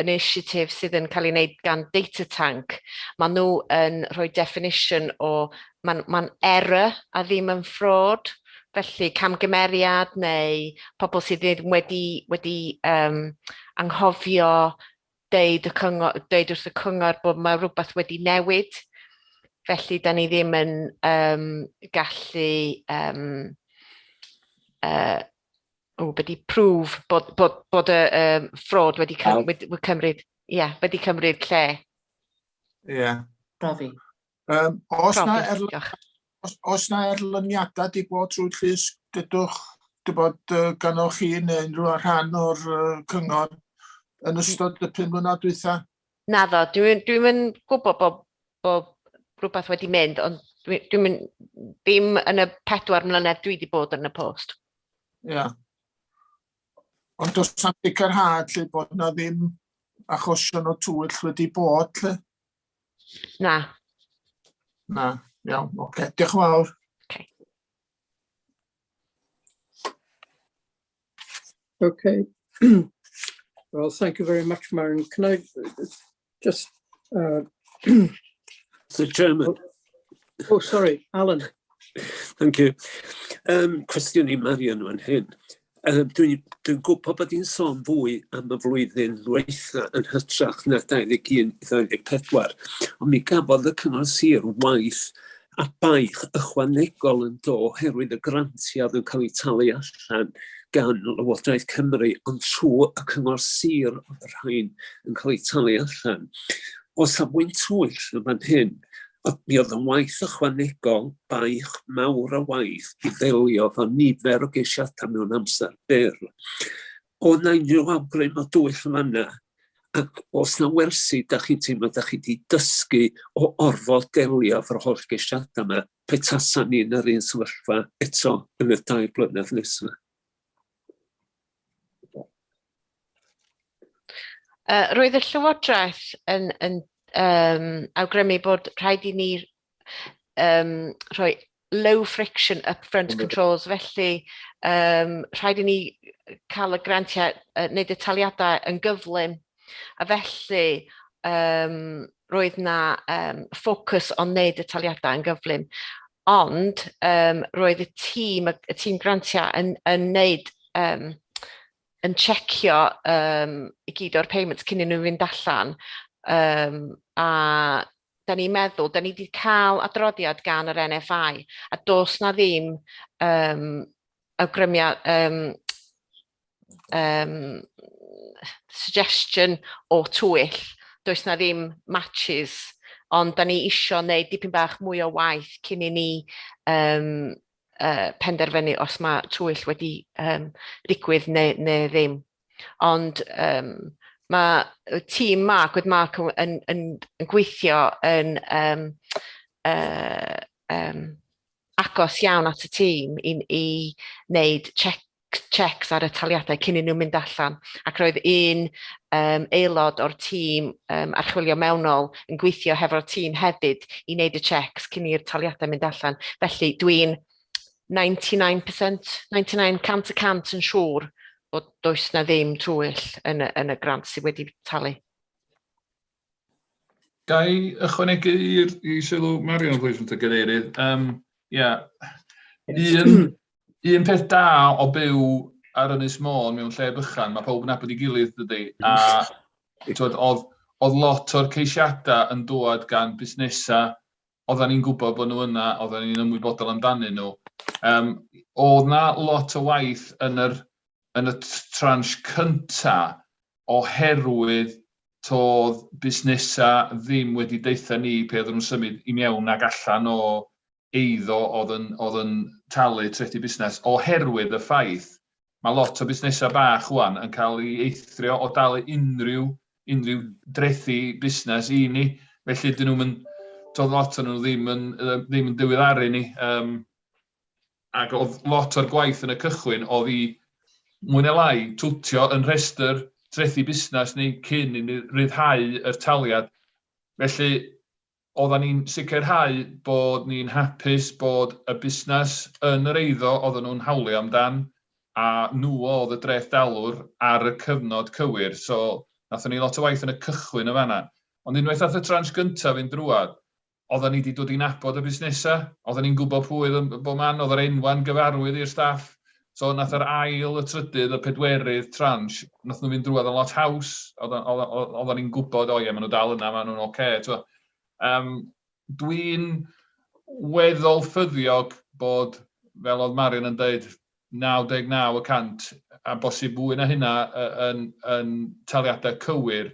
initiative sydd yn cael ei wneud gan Data Tank, maen nhw yn rhoi definition o, mae'n error a ddim yn fraud, felly camgymeriad neu pobl sydd wedi anghofio deud wrth y cyngor bod mae rhywbeth wedi newid. Felly, da ni ddim yn gallu wedi prove bod y fraud wedi cymryd lle. Ie. Profi. Os na erlyniadau di bod trwy'r llys, dydwch bod ganoch chi neu unrhyw rhan o'r cyngor yn ystod y 5 mlynedd dwytha? Na ddo, dwi'n gwybod bod rhywbeth wedi mynd, ond ddim yn y 4 mlynedd dwi wedi bod yn y post. Ie. Ond does na sicrhad lle bod na ddim achosion o tywyll wedi bod lle? Na. Na, iawn, oce. Diolch yn fawr. Okay. Well, thank you very much, Marion. Can I just... Mr. Chairman. Oh, sorry, Alan. Thank you. Cwestiwn i Marion fan hyn. Dwi'n gwybod bod hi'n sôn fwy am y flwyddyn ddwytha yn hytrach na 21-24, ond mi gafodd y cyngor sir waith a baich ychwanegol yn do oherwydd y grantiad yn cael ei talu allan gan Llywodraeth Cymru, ond trwy y cyngor sir oedd yr rhain yn cael ei talu allan. O safbwynt tywyll yn fan hyn, mi oedd yn waith ychwanegol, baich mawr o waith i ddelio fo nifer o geisiadau mewn amser byr. O na unrhyw awgrym o dwyll fanna, ac os na wersi, da chi'n teimlo, da chi wedi dysgu o orfod delio fo'r holl geisiadau yma, petasan ni yn yr un sefyllfa eto yn y 2 blynedd nesaf. Roedd y Llywodraeth yn awgrymu bod rhaid i ni rhoi low friction upfront controls, felly rhaid i ni cael y grantiau, wneud y taliadau yn gyflym, a felly roedd na ffocws o wneud y taliadau yn gyflym, ond roedd y tîm grantiau yn wneud yn checio i gyd o'r payments cyn i nhw fynd allan. A da ni'n meddwl, da ni wedi cael adroddiad gan yr NFI, a dos na ddim awgrymiad, suggestion o twyll, does na ddim matches, ond da ni isio wneud dipyn bach mwy o waith cyn i ni penderfynu os mae twyll wedi digwydd neu ddim. Ond mae y tîm Mark yn gweithio yn agos iawn at y tîm i wneud checks ar y taliadau cyn i nhw'n mynd allan. Ac roedd un aelod o'r tîm archwilio mewnol yn gweithio hefo'r tîm hefyd i wneud y checks cyn i'r taliadau mynd allan. Felly dwi'n 99% yn siŵr bod does na ddim twyll yn y grant sydd wedi talu. Ga i ychwanegu i sylw Marion, please, Mr. Cadeirydd. Un peth da o byw ar Ynys Môn mewn lle bychan, mae pawb yn nabod i gilydd, dydy. A oedd lot o'r ceisiadau yn dod gan busnesau, oedden ni'n gwybod bod nhw yna, oedden ni'n ymwybodol amdanyn nhw. Oedd na lot o waith yn y tranche cynta oherwydd todd busnesau ddim wedi deitha ni pe oedden nhw'n symud i mewn ag allan o eiddo oedd yn talu trethi busnes, oherwydd y ffaith mae lot o busnesau bach wan yn cael ei eithrio o dalu unrhyw drethi busnes i ni. Felly dyn nhw'n doedd lot o'n nhw ddim yn diweddaru ni. Ac oedd lot o'r gwaith yn y cychwyn oedd i mwy neu lai twtio yn rhestr trethu busnes ni cyn i ni ryddhau yr taliad. Felly, oedden ni'n sicrhau bod ni'n hapus bod y busnes yn yr eiddo oedden nhw'n hawlio amdan, a nhw oedd y dreth dalwr ar y cyfnod cywir. So, nathon ni lot o waith yn y cychwyn y fanna. Ond unwaith ath y tranche gyntaf yn drwad, oedden ni wedi dod i nabod y busnesau, oedden ni'n gwybod pwy oedd yn bod man, oedd yr enwan gyfarwydd i'r staff. So, nath yr ail, y trydydd, y pedwerydd tranche, nath nhw fynd drwad yn lot haws. Oedden ni'n gwybod, o ie, maen nhw dal yna, maen nhw'n oce. Dwi'n weddol ffyddiog bod, fel oedd Marion yn dweud, 99% a bosib fwy na hynna yn taliadau cywir.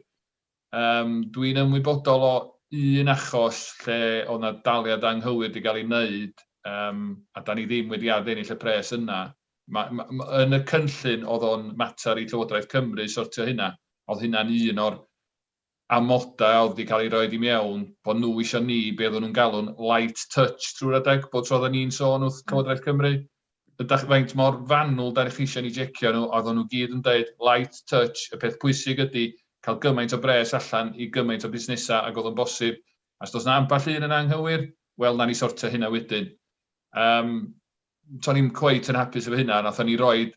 Dwi'n ymwybodol o un achos lle oedd yna daliad anghywir wedi cael ei wneud, a da ni ddim wedi addennill y pres yna. Yn y cynllun oedd o'n mater i Llywodraeth Cymru sortio hynna, oedd hynna'n un o'r amodau oedd wedi cael ei roi i mewn, bod nhw eisiau ni, be oedden nhw'n galw'n light touch trwy'r adeg, bod tro oedden ni'n sôn wrth Llywodraeth Cymru. Ydych faint mor fanwl da chi eisiau ni jecio nhw, oedden nhw gyd yn dweud light touch, y peth pwysig ydy cael gymaint o bres allan i gymaint o busnesau ac oedd yn bosib. A os does na amball un yn anghywir, wel, na ni sortio hynna wedyn. To'n ni'n cweit yn hapus efo hynna, nathon ni roi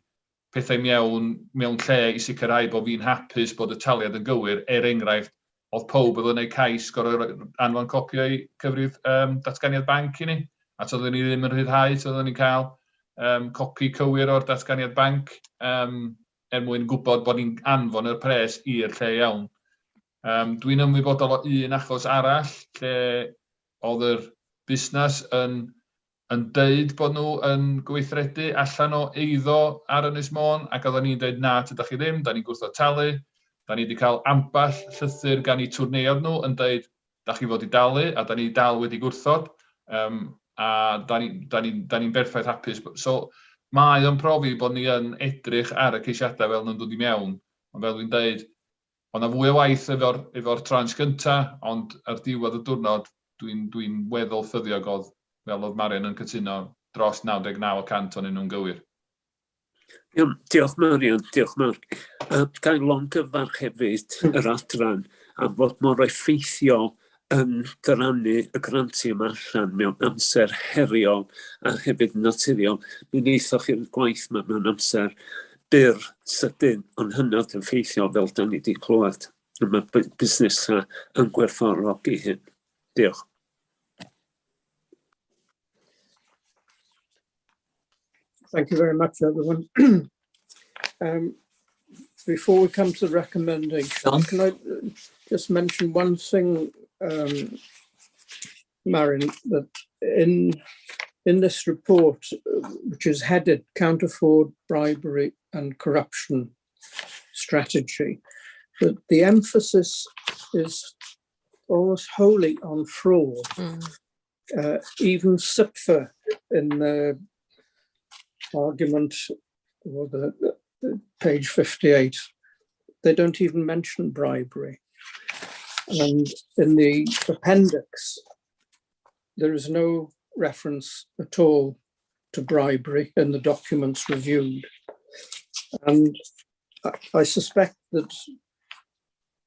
pethau mewn lle i sicrhau bod fi'n hapus bod y taliad yn gywir. Enghraifft, oedd pob oedd yn gwneud cais gorau anfon copio i cyfrif datganiad banc i ni, a toedden ni ddim yn rhyddhau, toedden ni'n cael copi cywir o'r datganiad banc, mwyn gwybod bod ni'n anfon yr pres i'r lle iawn. Dwi'n ymwybodol o un achos arall, lle oedd yr busnes yn deud bod nhw yn gweithredu allan o eiddo ar Ynys Môn, ac oedden ni'n dweud na, tydych chi ddim, da ni'n gwrthod talu, da ni wedi cael amball llythyr gan eu twrneuod nhw yn dweud, da chi fod i dalu, a da ni dal wedi gwrthod, a da ni'n berffaith hapus. So, mae o'n profi bod ni yn edrych ar y ceisiadau fel nhw'n dod i mewn, ond fel dwi'n dweud, ond na fwy o waith efo'r tranche gyntaf, ond ar diwedd y diwrnod, dwi'n weddol ffyddiog oedd, fel oedd Marion yn cytuno, dros 99% o'n nhw'n gywir. Diolch Marion, diolch Mark. Gael longyfarch hefyd yr adran am fod mor effeithiol yn dyrannu y granti yma allan mewn amser heriol a hefyd naturiol. Mi wneithoch chi'r gwaith yma mewn amser byr, sydyn, ond hynod effeithiol fel da ni wedi clywed. Mae busnesau yn gwerthfawrogi hyn. Diolch. Thank you very much, everyone. Before we come to the recommendation, can I just mention one thing, Marion, that in this report, which is headed Counter-Fraud, Bribery and Corruption Strategy, that the emphasis is almost wholly on fraud. Even CIPFA in the argument, or the page 58, they don't even mention bribery. And in the appendix, there is no reference at all to bribery in the documents reviewed. And I suspect that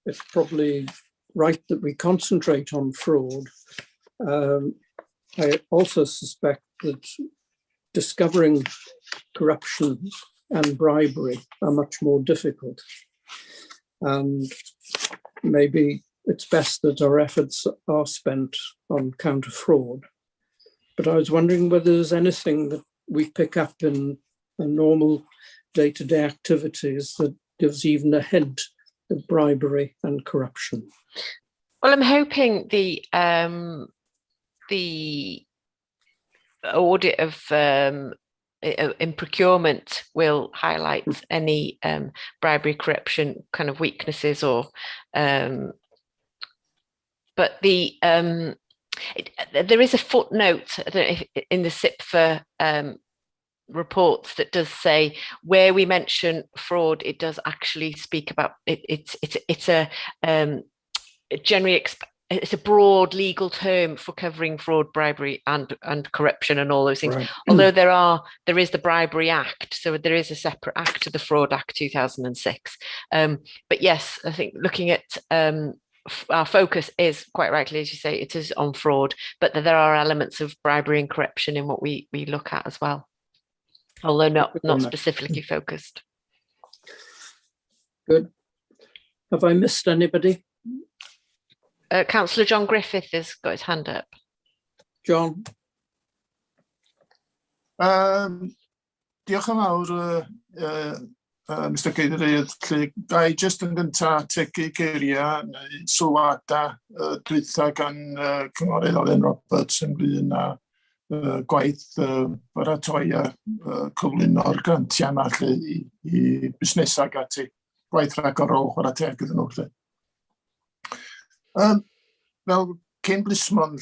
it's probably right that we concentrate on fraud. I also suspect that discovering corruption and bribery are much more difficult. And maybe it's best that our efforts are spent on counter-fraud. But I was wondering whether there's anything that we pick up in normal day-to-day activities that gives even a hint of bribery and corruption. Well, I'm hoping the audit of in procurement will highlight any bribery, corruption kind of weaknesses, or but the there is a footnote in the CIPFA reports that does say where we mention fraud, it does actually speak about it. It's a generally it's a broad legal term for covering fraud, bribery, and corruption and all those things. Right. Although there is the Bribery Act, so there is a separate act to the Fraud Act 2006. But yes, I think looking at our focus is quite rightly, as you say, it is on fraud, but there are elements of bribery and corruption in what we look at as well, although not specifically focused. Good. Have I missed anybody? Councillor John Griffith has got his hand up. John? Diolch yn fawr, Mr Cadeirydd. Gai jyst yn gyntaf tegu geiriau neu sylwadau dwytha gan Cynghorydd Elin Roberts ynglyn â gwaith baratoi a cyflwyno'r grantiau yma i busnesau ac ati. Gwaith rhagorol chwarae teg iddyn nhw. Fel cyn blismon,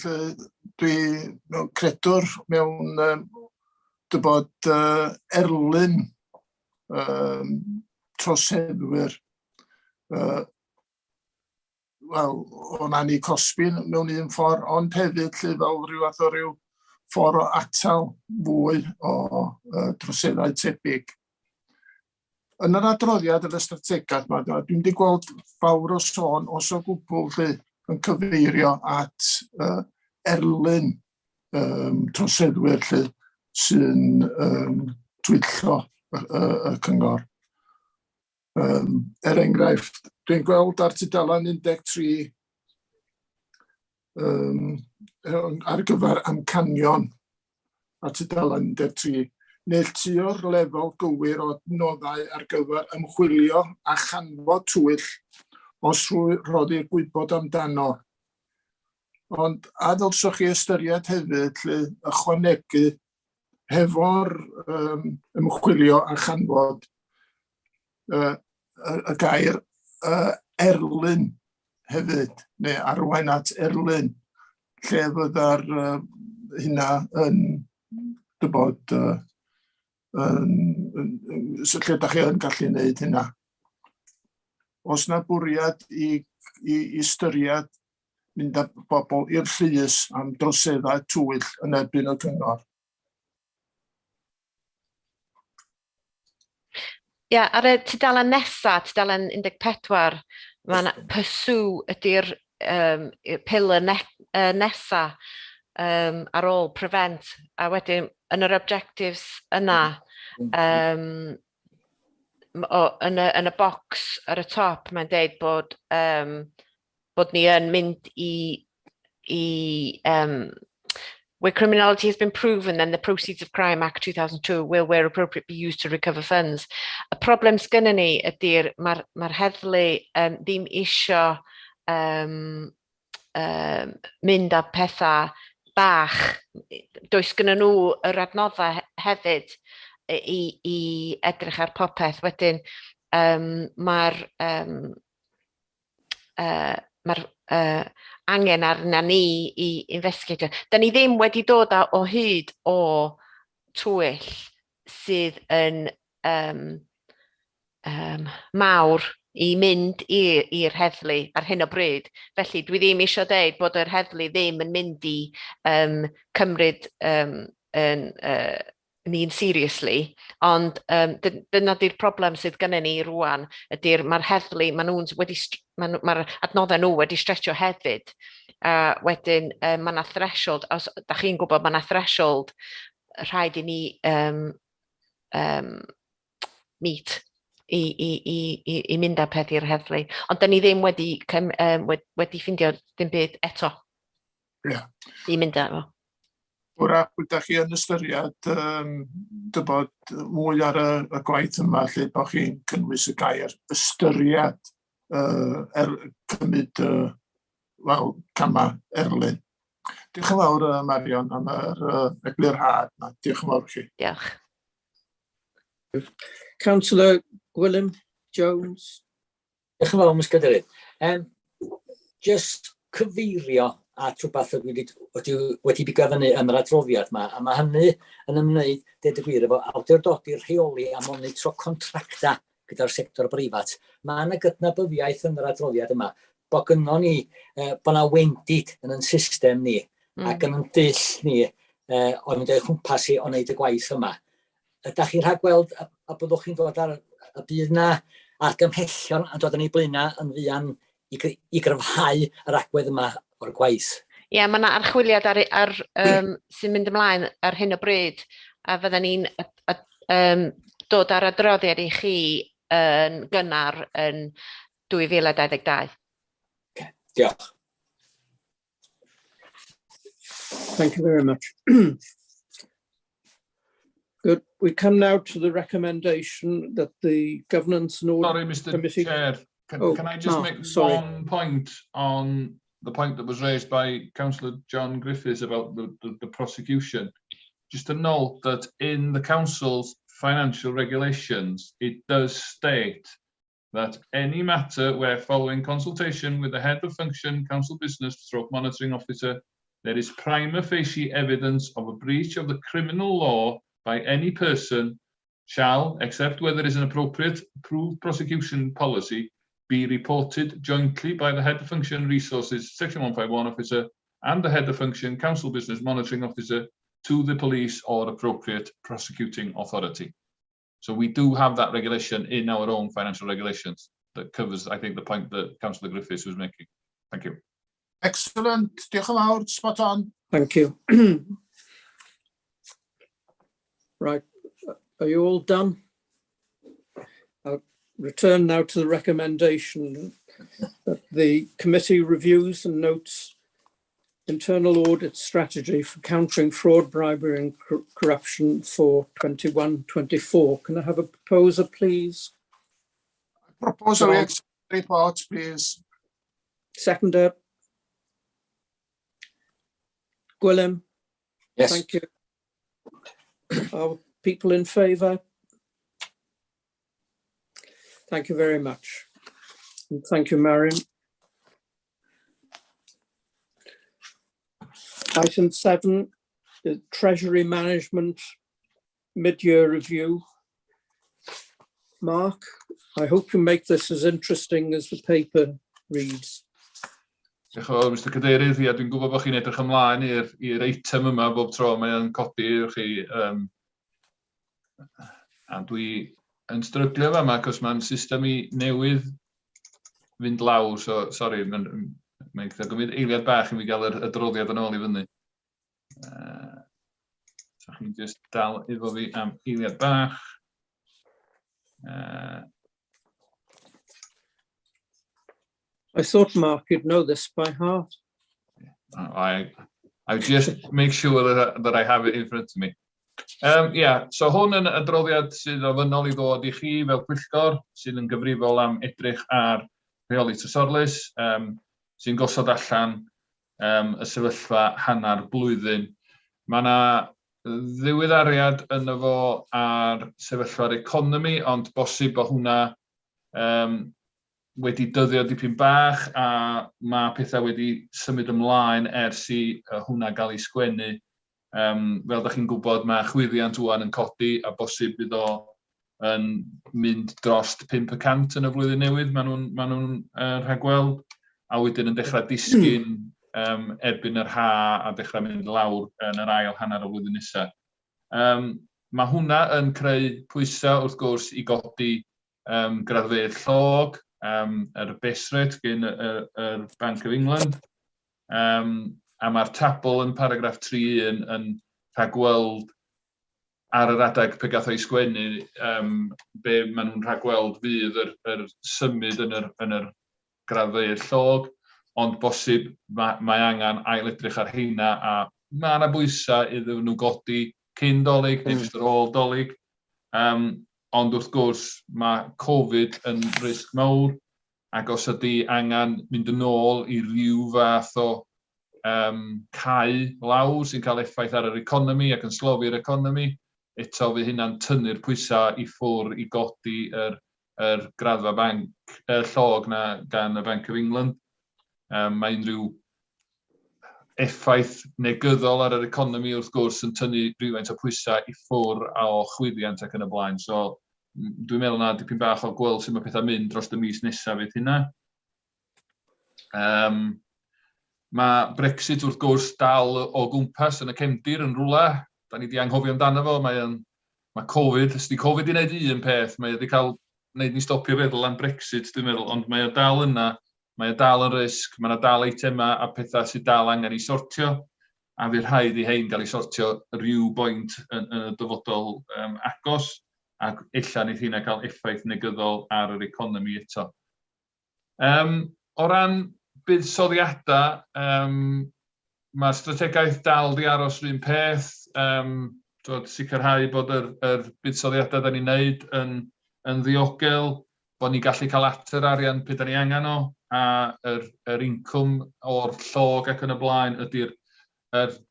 dwi mewn credwr mewn bod erlyn troseddwyr wel, o'n anni cosbyn mewn un ffordd, ond hefyd fel rhyw fath o ryw ffordd o atal fwy o troseddau tebyg. Yn yr adroddiad yr strategaeth yma, dwi'n wedi gweld fawr o sôn os o gwbl yn cyfeirio at erlyn troseddwyr sy'n twyllo y cyngor. Enghraifft, dwi'n gweld ar tudalen 13 ar gyfer amcanion ar tudalen 13, neilltuo'r lefel gywir o adnoddau ar gyfer ymchwilio a chanfod twyll os rhoddi'r gwybod amdano. Ond a ddylswch chi ystyried hefyd ychwanegu hefo'r ymchwilio a chanfod y gair erlyn hefyd, neu arwain at erlyn, lle fydda'r hynna yn dybod lle da chi yn gallu wneud hynna. Os na bwriad i ystyried mynd â bobl i'r llys am droseddau twyll yn erbyn y cyngor. Ia, ar y tudalen nesa, tudalen 14, mae'n pursue ydy'r pillar nesa ar ôl prevent, a wedyn yn yr objectives yna, yn y bocs ar y top, mae'n deud bod ni yn mynd where criminality has been proven, then the Proceeds of Crime Act 2002 will, where appropriate, be used to recover funds. Y problem sgynnon ni ydy'r mae'r heddlu ddim isio mynd â pethau bach. Does gynnon nhw yr adnoddau hefyd i edrych ar popeth. Wedyn mae'r angen arna ni i investigate. Da ni ddim wedi dod o hyd o twyll sydd yn mawr i mynd i'r heddlu ar hyn o bryd. Felly dwi ddim eisiau deud bod yr heddlu ddim yn mynd i cymryd ni'n seriously, ond dyna di'r problem sydd gennym ni rwan, ydy'r mae'r heddlu, mae'r adnoddau nhw wedi stretcho hefyd, a wedyn mae yna threshold, os da chi'n gwybod mae yna threshold rhaid i ni meet i mynd â peth i'r heddlu, ond da ni ddim wedi ffindio dim byd eto i mynd â fo. Wrach, ydych chi yn ystyried dybod mwy ar y gwaith yma lle bod chi'n cynnwys y gair ystyried cymryd cama erlyn. Diolch yn fawr, Marion, am yr eglurhad yma. Diolch yn fawr chi. Diolch. Councillor Gwilym Jones. Diolch yn fawr, Mr Cadeirydd. Just cyfeirio at rhywbeth wedi bigyfynu yn yr adroddiad yma, a mae hynny yn ymwneud, deud y gwir, efo awdurdodi'r rheoli a monitro contracta gyda'r sector breifat. Mae yna gydnabyddiaeth yn yr adroddiad yma bod gynnon ni, bod na wendid yn yn system ni, ac yn yn dull ni, o'n mynd o'i chwmpas i o wneud y gwaith yma. Ydych chi'n rhagweld a byddwch chi'n dod ar y bydd na argymhellion yn dod yn ei blaena yn fuan i gryfhau yr agwedd yma o'r gwaith? Ie, mae yna archwiliad sy'n mynd ymlaen ar hyn o bryd, a fydden ni'n dod ar adroddiad i chi yn gynnar yn 2022. Diolch. Thank you very much. Good. We come now to the recommendation that the Governance and Audit Sorry, Mr. Committee... Chair, can I just make one point on the point that was raised by Councillor John Griffiths about the prosecution? Just to note that in the Council's financial regulations, it does state that any matter where, following consultation with the head of function, council business / monitoring officer, there is prima facie evidence of a breach of the criminal law by any person, shall, except where there is an appropriate approved prosecution policy, be reported jointly by the head of function resources section 151 officer and the head of function council business monitoring officer to the police or appropriate prosecuting authority. So we do have that regulation in our own financial regulations that covers, I think, the point that Councillor Griffiths was making. Thank you. Excellent. Diolch yn fawr, spot on. Thank you. Right, are you all done? I'll return now to the recommendation that the committee reviews and notes internal audit strategy for countering fraud, bribery and corruption for 21-24. Can I have a proposer, please? Proposer report, please. Seconder. Gwilym? Yes. Thank you. Are people in favour? Thank you very much. And thank you, Marion. Item 7, the Treasury Management Mid-Year Review. Mark, I hope you make this as interesting as the paper reads. Diolch yn fawr, Mr Cadeirydd. Ie, dwi'n gwybod bod chi'n edrych ymlaen i'r eitem yma bob tro mae yn codi i chi. A dwi yn stryglio fa yma, cos mae'n system i newydd fynd lawr, so, sorry, mae'n gyda gymryd eiliad bach i mi gael yr adroddiad yn ôl i fyny. So chi'n just dal efo fi am eiliad bach. I thought, Mark, you'd know this by heart. I just make sure that I have it in front of me. Yeah, so hwn yn adroddiad sydd ofynol i ddod i chi fel Pwyllgor, sydd yn gyfrifol am edrych ar rheoli trysorlus, sy'n gosod allan y sefyllfa hanner blwyddyn. Mae yna ddiweddariad yno fo ar sefyllfa'r economi, ond bosib bod hwnna wedi dyddio dipyn bach a mae pethau wedi symud ymlaen ers i hwnna gael ei sgwennu. Fel da chi'n gwybod, mae chwyddiant wwan yn codi a bosib bydd o yn mynd dros 5% yn y flwyddyn newydd. Maen nhw'n rhagweld a wedyn yn dechrau disgyn erbyn yr ha a dechrau mynd lawr yn yr ail hanner o flwyddyn nesaf. Mae hwnna yn creu pwysau wrth gwrs i godi graddfeydd llog, yr base rate gen y Bank of England, a mae'r tabl yn paragraff 3 yn rhagweld ar yr adeg pe gath o'i sgwennu be maen nhw'n rhagweld fydd yr symud yn yr graddfeydd llog, ond bosib mae angen ail-edrych ar heina a mae yna bwysau iddyn nhw godi cyn dolyg, neu jyst ar ôl dolyg. Ond wrth gwrs mae Covid yn risg mawr, ac os ydy angen mynd yn ôl i ryw fath o cau lawr sy'n cael effaith ar yr economi ac yn slofi'r economi, eto fydd hynna'n tynnu'r pwysau i ffwr i godi yr graddfa llog na gan y Bank of England. Mae unrhyw effaith negyddol ar yr economi wrth gwrs yn tynnu rhywfaint o pwysau i ffwr o chwyddiant ac yn y blaen. So, dwi'n meddwl na dipyn bach o gweld sy'n mae pethau mynd dros y mis nesaf fydd hynna. Mae Brexit wrth gwrs dal o gwmpas yn y cefndir yn rwla. Da ni wedi anghofio amdano fo. Mae Covid, os di Covid i wneud un peth, mae wedi cael wneud ni stopio feddwl am Brexit, dwi'n meddwl, ond mae o dal yna. Mae o dal yn risg, mae yna dal eitemau a pethau sydd dal angen i sortio. A fydd rhaid i hein gael ei sortio rhyw boint yn y dyfodol agos, ac illa wneud hynna cael effaith negyddol ar yr economi eto. O ran buddsoddiadau, mae strategaeth dal di aros rhywun peth, sicrhau bod yr buddsoddiadau da ni'n neud yn ddiogel, bod ni'n gallu cael ater arian pe da ni angen o, a yr incwm o'r llog ac yn y blaen ydy'r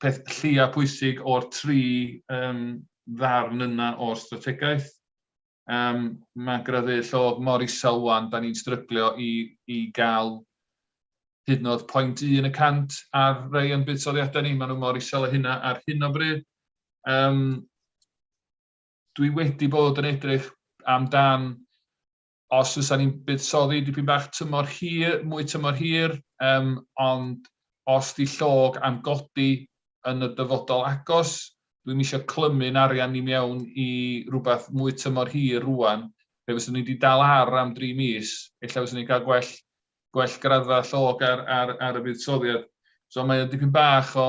peth llia pwysig o'r 3 ddarn yna o'r strategaeth. Mae graddu llog mor isel wan, da ni'n stryglio i gael hyd yn oed 0.1% ar rei yn buddsoddiadau ni. Maen nhw mor isel y hynna ar hyn o bryd. Dwi wedi bod yn edrych amdan os fysa ni'n buddsoddi dipyn bach mwy tymor hir, ond os di llog am godi yn y dyfodol agos, dwi'n eisiau clymu'n arian ni mewn i rhywbeth mwy tymor hir rwan, fe fyswn ni wedi dal am 3 mis, ella fyswn ni'n cael gwell graddfa llog ar y buddsoddiad. So mae'n dipyn bach o...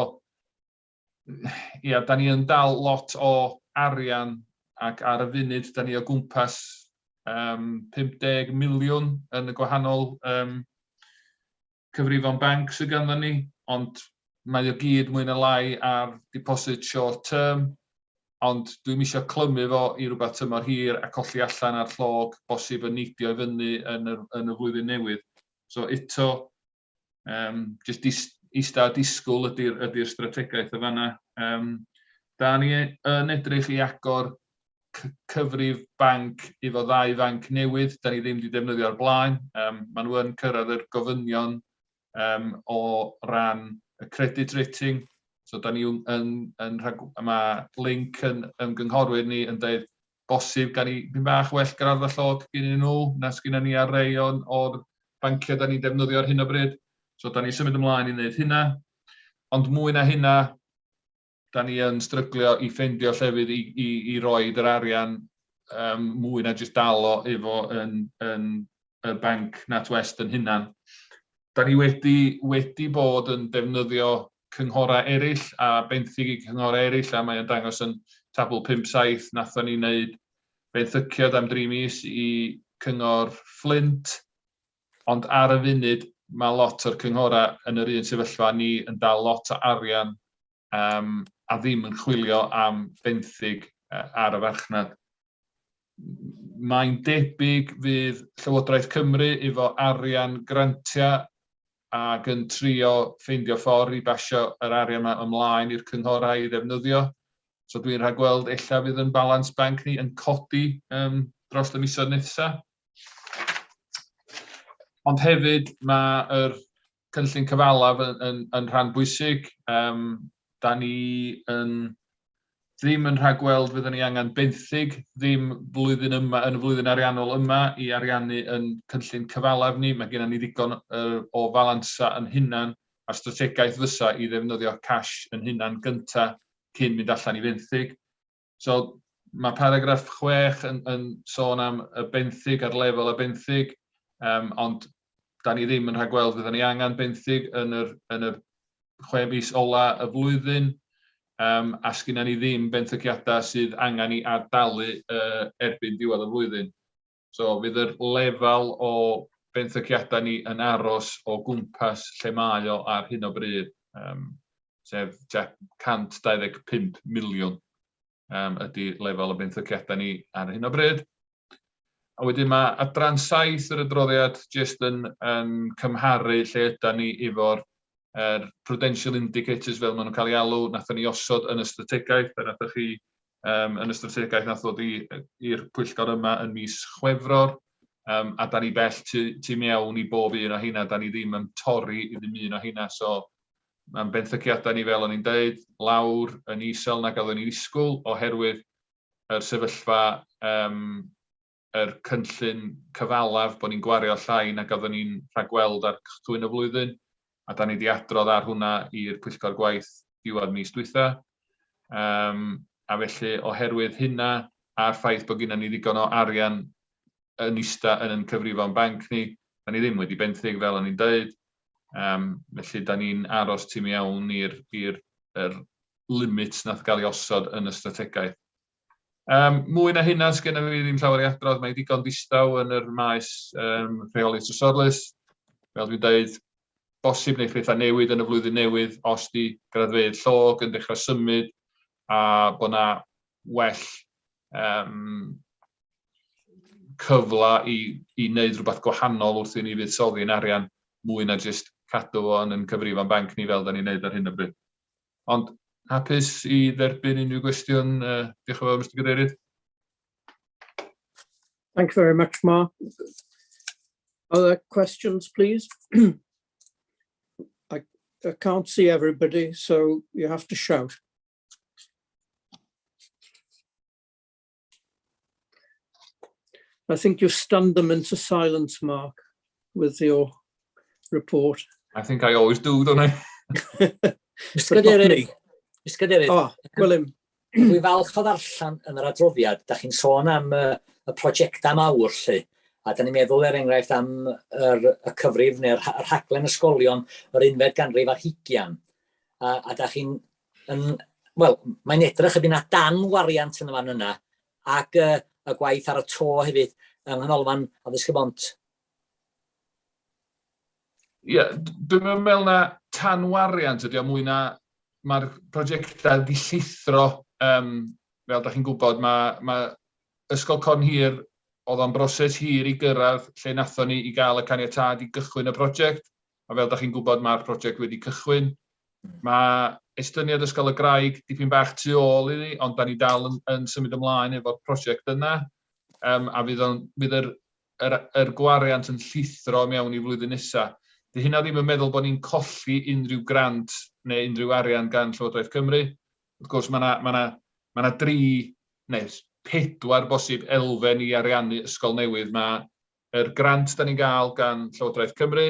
Ia, da ni yn dal lot o arian ac ar y funud, da ni o gwmpas 50 miliwn yn y gwahanol cyfrifon banc sydd ganddo ni, ond mae o gyd mwy na lai ar deposit short term, ond dwi'n eisiau clymu fo i rhywbeth tymor hir a colli allan ar llog bosib yn neidio i fyny yn y flwyddyn newydd. So eto, jyst eista disgwyl ydy'r strategaeth y fanna. Da ni yn edrych i agor cyfrif banc efo 2 banc newydd, da ni ddim wedi defnyddio ar blaen. Maen nhw yn cyrraedd yr gofynion o ran y credit rating. So da ni mae link yn ymgynghorwyr ni yn dweud bosib gan ni byn bach well graddfa llog gen nhw, na sgynna ni ar rei o'r banciau da ni'n defnyddio ar hyn o bryd. So da ni'n symud ymlaen i wneud hynna. Ond mwy na hynna, da ni yn stryglio i ffeindio llefydd i roed yr arian mwy na jyst dalo efo yn y banc NatWest yn hynna. Da ni wedi bod yn defnyddio cynghorau eraill a benthyg i cynghorau eraill, a mae'n dangos yn tabl 5-7, nathon ni wneud benthyciad am 3 mis i cyngor Flint, ond ar y funud mae lot o'r cynghorau yn yr un sefyllfa ni yn dal lot o arian a ddim yn chwilio am benthyg ar y farchnad. Mae'n debyg fydd Llywodraeth Cymru efo arian grantiau ac yn trio ffeindio ffordd i basio yr arian yma ymlaen i'r cynghorau i ddefnyddio. So dwi'n rhagweld ella fydd yn balans banc ni yn codi dros y misoedd nesaf. Ond hefyd mae'r cynllun cyfalaf yn rhan bwysig. Da ni ddim yn rhagweld fyddwn ni angen benthyg, ddim blwyddyn yma, yn y flwyddyn ariannol yma i ariannu yn cynllun cyfalaf ni. Mae gennym ni ddigon o falansa yn hynna'n a strategaeth fysa i ddefnyddio cash yn hynna'n gyntaf cyn mynd allan i benthyg. So mae paragraff 6 yn sôn am y benthyg ar lefel y benthyg, ond da ni ddim yn rhagweld fyddwn ni angen benthyg yn y 6 mis ola y flwyddyn, a sgynna ni ddim benthygiadau sydd angen i adalu erbyn diwedd y flwyddyn. So fydd yr lefel o benthygiadau ni yn aros o gwmpas lle mae o ar hyn o bryd, sef 125 miliwn ydy lefel o benthygiadau ni ar hyn o bryd. A wedyn mae adran 7 yr adroddiad jyst yn cymharu lle ydyn ni efo'r prudential indicators fel maen nhw'n cael ei alw, nathon ni osod yn y strategaeth, a nathoch chi yn y strategaeth nath ddod i'r pwyllgor yma yn mis Chwefror, a da ni bell tu mewn i bob un o hynna, da ni ddim yn torri i ddim un o hynna, so mae'n benthygiadau ni fel o'n i'n dweud, lawr yn isel nag oeddwn ni'n disgwyl, oherwydd yr sefyllfa cynllun cyfalaf bod ni'n gwario llai nag oeddwn ni'n rhagweld ar cychwyn y flwyddyn, a da ni wedi adrodd ar hwnna i'r Pwyllgor Gwaith diwedd mis dwytha. A felly, oherwydd hynna, a'r ffaith bod gennym ni ddigon o arian yn ista yn cyfrifon banc ni, da ni ddim wedi benthyg fel o'n i'n dweud. Felly, da ni'n aros tu mewn i'r limits nath gael ei osod yn y strategaeth. Mwy na hynna, sgen i ddim llawer i adrodd, mae digon distaw yn yr maes rheoli trysorlus. Fel dwi'n dweud, bosib neu pethau newid yn y flwyddyn newydd os di graddfeydd llog yn dechrau symud a bod na well cyfla i wneud rhywbeth gwahanol wrth i ni fuddsoddi'n arian mwy na jyst cadw fo yn cyfrifon banc ni fel da ni'n neud ar hyn o bryd. Ond hapus i dderbyn unrhyw gwestiwn. Diolch yn fawr, Mr. Cadeirydd. Thank you very much, Mark. Other questions, please? I can't see everybody, so you have to shout. I think you stunned them into silence, Mark, with your report. I think I always do, don't I? Mr. Cadeirydd, Gwilym. Dwi falch o ddarllen yn yr adroddiad, da chi'n sôn am y prosiectau mawr lle, a da ni'n meddwl enghraifft am y cyfrif neu'r rhaglen ysgolion yr unfed ganrif ar 20. A da chi'n, wel, mae'n edrych y bydd na dan wariant yn y fan yna, ac y gwaith ar y to hefyd yng nghanolfan addysg y bont. Ie, dwi'n meddwl na tan wariant ydy o mwy na mae'r prosiectau di llithro, fel da chi'n gwybod, mae Ysgol Corn Hir oedd o'n broses hir i gyrraedd lle nathon ni i gael y caniatad i gychwyn y prosiect, a fel da chi'n gwybod mae'r prosiect wedi cychwyn. Mae estyniad Ysgol y Graig dipyn bach tu ôl i ni, ond da ni dal yn symud ymlaen efo'r prosiect yna, a fydd yr gwariant yn llithro mewn i flwyddyn nesaf. Di hynna ddim yn meddwl bod ni'n colli unrhyw grant neu unrhyw arian gan Llywodraeth Cymru. Wrth gwrs, mae yna 3 neu 4 bosib elfen i ariannu ysgol newydd. Mae'r grant da ni'n gael gan Llywodraeth Cymru,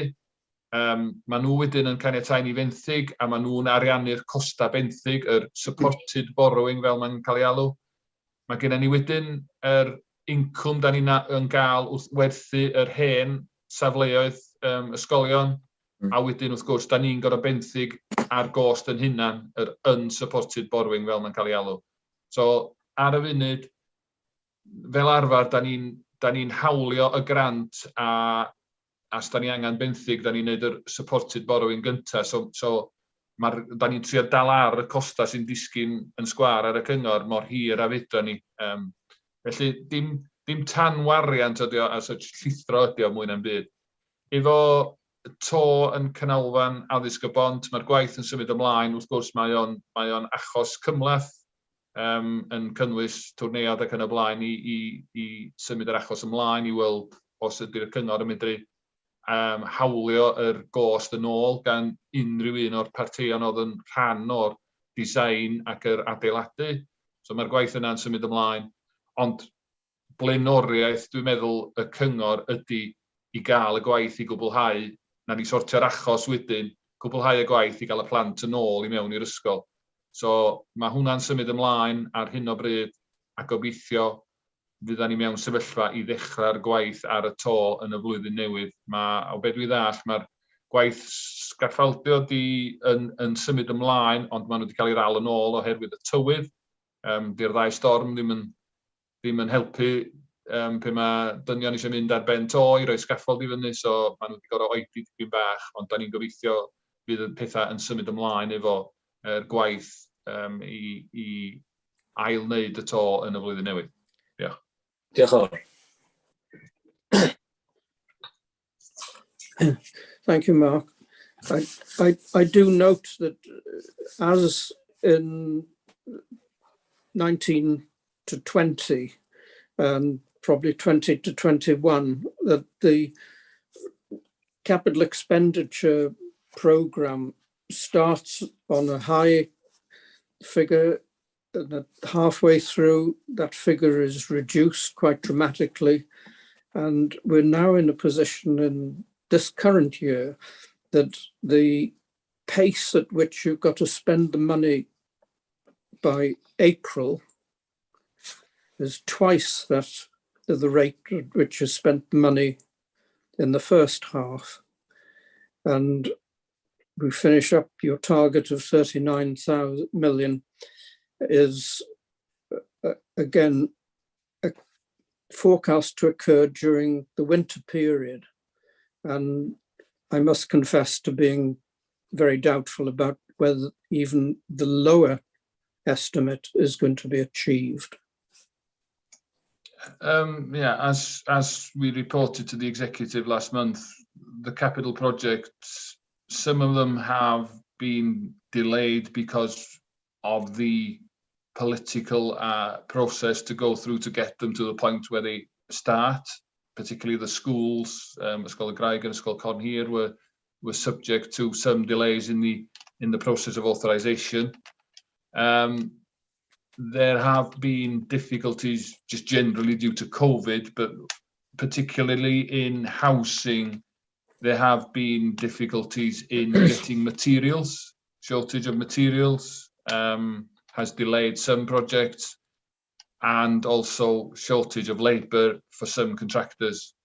mae nhw wedyn yn caniatáu ni benthyg, a mae nhw'n ariannu'r costa benthyg, yr supported borrowing fel mae'n cael ei alw. Mae gennym ni wedyn yr incwm da ni'n gael wrth werthu yr hen safleoedd ysgolion, a wedyn wrth gwrs, da ni'n gorfod benthyg ar gost yn hunan, yr unsupported borrowing fel mae'n cael ei alw. So, ar y funud, fel arfer, da ni'n hawlio y grant a as da ni angen benthyg, da ni'n neud yr supported borrowing gyntaf. So da ni'n trio dal ar y costa sy'n disgyn yn sgwar ar y cyngor mor hir a fedra ni. Felly, dim tan wariant ydi o, a llithro ydi o mwy na'n byd. Efo to yn canolfan addysg y bont, mae'r gwaith yn symud ymlaen. Wrth gwrs, mae o'n achos cymlath yn cynnwys twrneiad ac yn y blaen i symud yr achos ymlaen i weld os ydy'r cyngor yn medru hawlio yr gost yn ôl gan unrhyw un o'r parteion oedd yn rhan o'r design ac yr adeiladu. So mae'r gwaith yna'n symud ymlaen. Ond blaenoriaeth, dwi'n meddwl, y cyngor ydy i gael y gwaith i gwblhau, na ni sortio'r achos wedyn, gwblhau y gwaith i gael y plant yn ôl i mewn i'r ysgol. So mae hwnna'n symud ymlaen ar hyn o bryd, a gobeithio fydda ni mewn sefyllfa i ddechrau'r gwaith ar y to yn y flwyddyn newydd. O beth dwi ddall, mae'r gwaith sgaffaldio yn symud ymlaen, ond maen nhw wedi cael ei ddal yn ôl oherwydd y tywydd. Di'r ddau storm ddim yn helpu pe mae dynion eisiau mynd ar ben to i roi sgaffold i fyny, so maen nhw wedi gorfod oedi dipyn bach, ond da ni'n gobeithio bydd y pethau yn symud ymlaen efo gwaith i ail-wneud y to yn y flwyddyn newydd. Diolch. Diolch yn fawr. Thank you, Mark. I do note that as in 19 to 20, and probably 20 to 21, that the capital expenditure programme starts on a high figure, and that halfway through that figure is reduced quite dramatically, and we're now in a position in this current year that the pace at which you've got to spend the money by April is twice that of the rate at which you spent the money in the first half. And we finish up your target of 39 million is again forecast to occur during the winter period. And I must confess to being very doubtful about whether even the lower estimate is going to be achieved. Yeah, as we reported to the executive last month, the capital projects, some of them have been delayed because of the political process to go through to get them to the point where they start. Particularly the schools, Ysgol Cymraeg and Ysgol Cornhir were subject to some delays in the process of authorisation. There have been difficulties just generally due to COVID, but particularly in housing, there have been difficulties in getting materials. Shortage of materials has delayed some projects, and also shortage of labour for some contractors.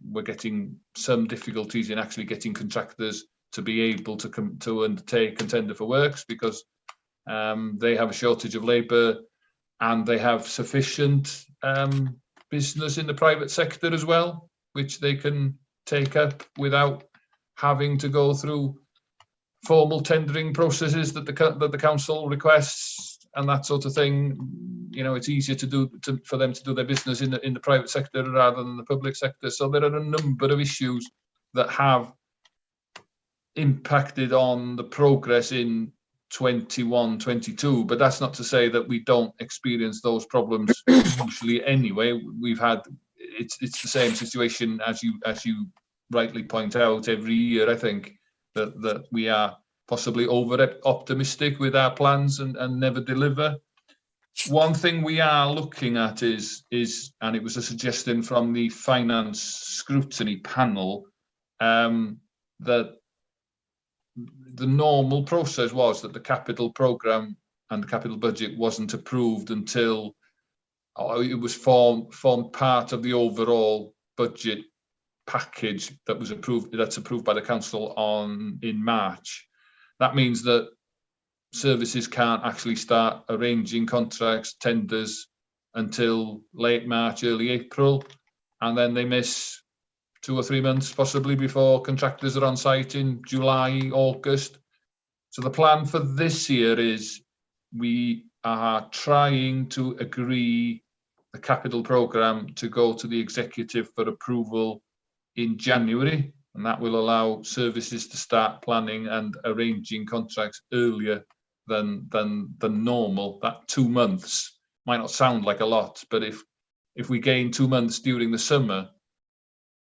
We're getting some difficulties in actually getting contractors to be able to undertake and tender for works because they have a shortage of labour and they have sufficient business in the private sector as well, which they can take up without having to go through formal tendering processes that the council requests and that sort of thing. You know, it's easier for them to do their business in the private sector rather than the public sector. So there are a number of issues that have impacted on the progress in 21-22, but that's not to say that we don't experience those problems usually anyway. We've had it's the same situation as you rightly point out every year. I think that we are possibly over optimistic with our plans and never deliver. One thing we are looking at is and it was a suggestion from the finance scrutiny panel, that the normal process was that the capital programme and the capital budget wasn't approved until it was formed part of the overall budget package that was that's approved by the council in March. That means that services can't actually start arranging contracts, tenders until late March, early April, and then they miss 2 or 3 months possibly before contractors are on site in July, August. So the plan for this year is we are trying to agree the capital programme to go to the executive for approval in January, and that will allow services to start planning and arranging contracts earlier than normal. That 2 months might not sound like a lot, but if we gain 2 months during the summer,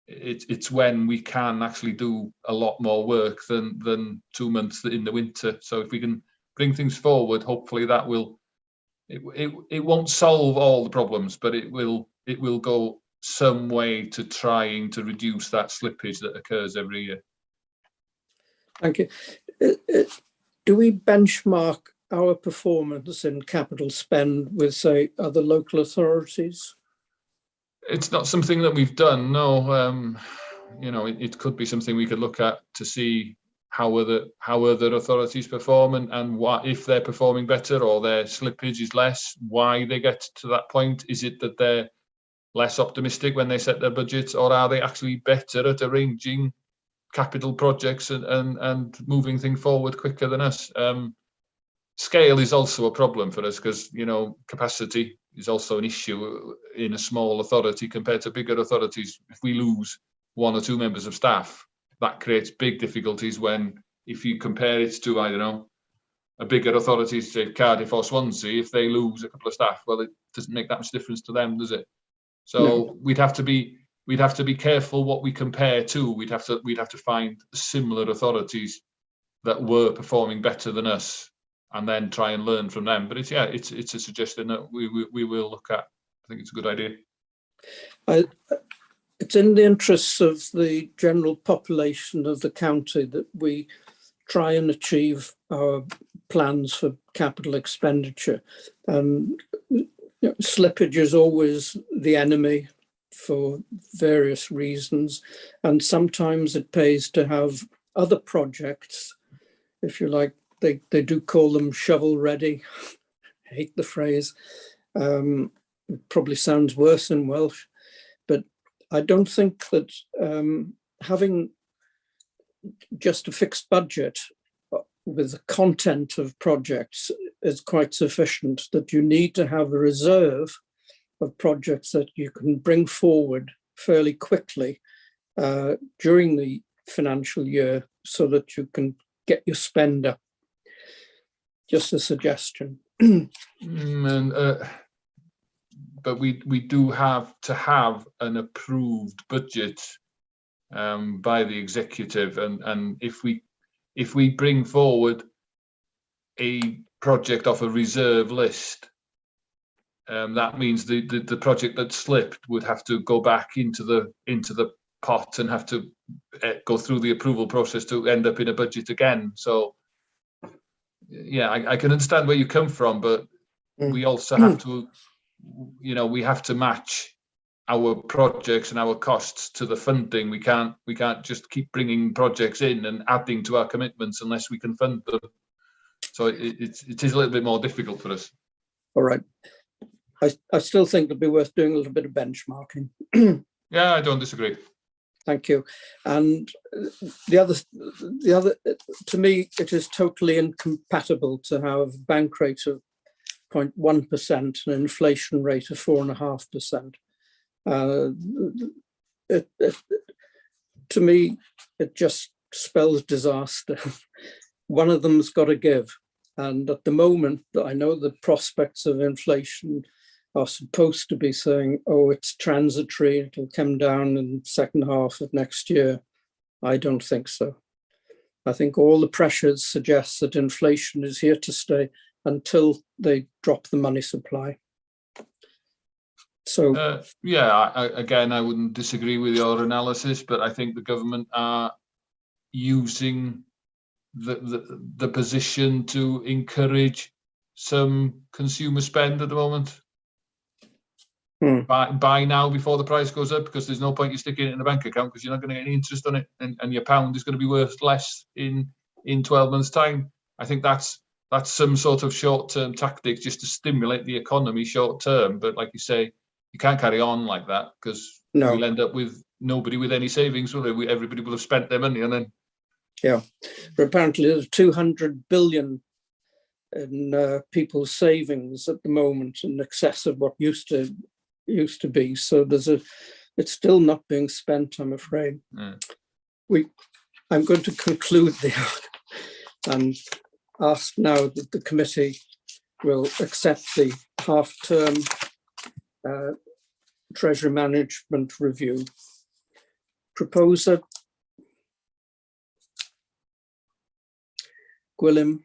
it's when we can actually do a lot more work than 2 months in the winter. So if we can bring things forward, hopefully that will it won't solve all the problems, but it will go some way to trying to reduce that slippage that occurs every year. Thank you. Do we benchmark our performance in capital spend with, say, other local authorities? It's not something that we've done, no. You know, it could be something we could look at to see how other authorities perform and what, if they're performing better or their slippage is less, why they get to that point. Is it that they're less optimistic when they set their budgets, or are they actually better at arranging capital projects and moving things forward quicker than us? Scale is also a problem for us because, you know, capacity is also an issue in a small authority compared to bigger authorities. If we lose 1 or 2 members of staff, that creates big difficulties when, if you compare it to, I don't know, a bigger authority, say Cardiff or Swansea, if they lose a couple of staff, well, it doesn't make that much difference to them, does it? So no. we'd have to be careful what we compare to. We'd have to find similar authorities that were performing better than us, and then try and learn from them. But it's a suggestion that we will look at. I think it's a good idea. it's in the interests of the general population of the county that we try and achieve our plans for capital expenditure. And slippage is always the enemy for various reasons. And sometimes it pays to have other projects, if you like, they do call them shovel ready. I hate the phrase. It probably sounds worse in Welsh, but I don't think that having just a fixed budget with the content of projects is quite sufficient, that you need to have a reserve of projects that you can bring forward fairly quickly during the financial year so that you can get your spend up. Just a suggestion. But we do have to have an approved budget by the executive, and if we bring forward a project off a reserve list, that means the project that slipped would have to go back into the pot and have to go through the approval process to end up in a budget again. So yeah, I can understand where you come from, but we also have to, we have to match our projects and our costs to the funding. We can't just keep bringing projects in and adding to our commitments unless we can fund them. So it is a little bit more difficult for us. All right. I still think it'd be worth doing a little bit of benchmarking. Yeah, I don't disagree. Thank you. And the other, to me, it is totally incompatible to have a bank rate of 0.1% and an inflation rate of 4.5%. To me, it just spells disaster. One of them's got to give. And at the moment, I know the prospects of inflation are supposed to be saying, oh, it's transitory, it'll come down in the second half of next year. I don't think so. I think all the pressures suggest that inflation is here to stay until they drop the money supply. So again, I wouldn't disagree with your analysis, but I think the government are using the position to encourage some consumer spend at the moment. Buy now before the price goes up, because there's no point you sticking it in a bank account because you're not going to get any interest on it, and your pound is going to be worth less in 12 months' time. I think that's some sort of short-term tactic just to stimulate the economy short-term. But like you say, you can't carry on like that, because we'll end up with nobody with any savings, will they? Everybody will have spent their money, and then but apparently there's 200 billion in people's savings at the moment, in excess of what used to be. So it's still not being spent, I'm afraid. I'm going to conclude there and ask now that the committee will accept the half-term Treasury Management Review. Proposer, Gwilym.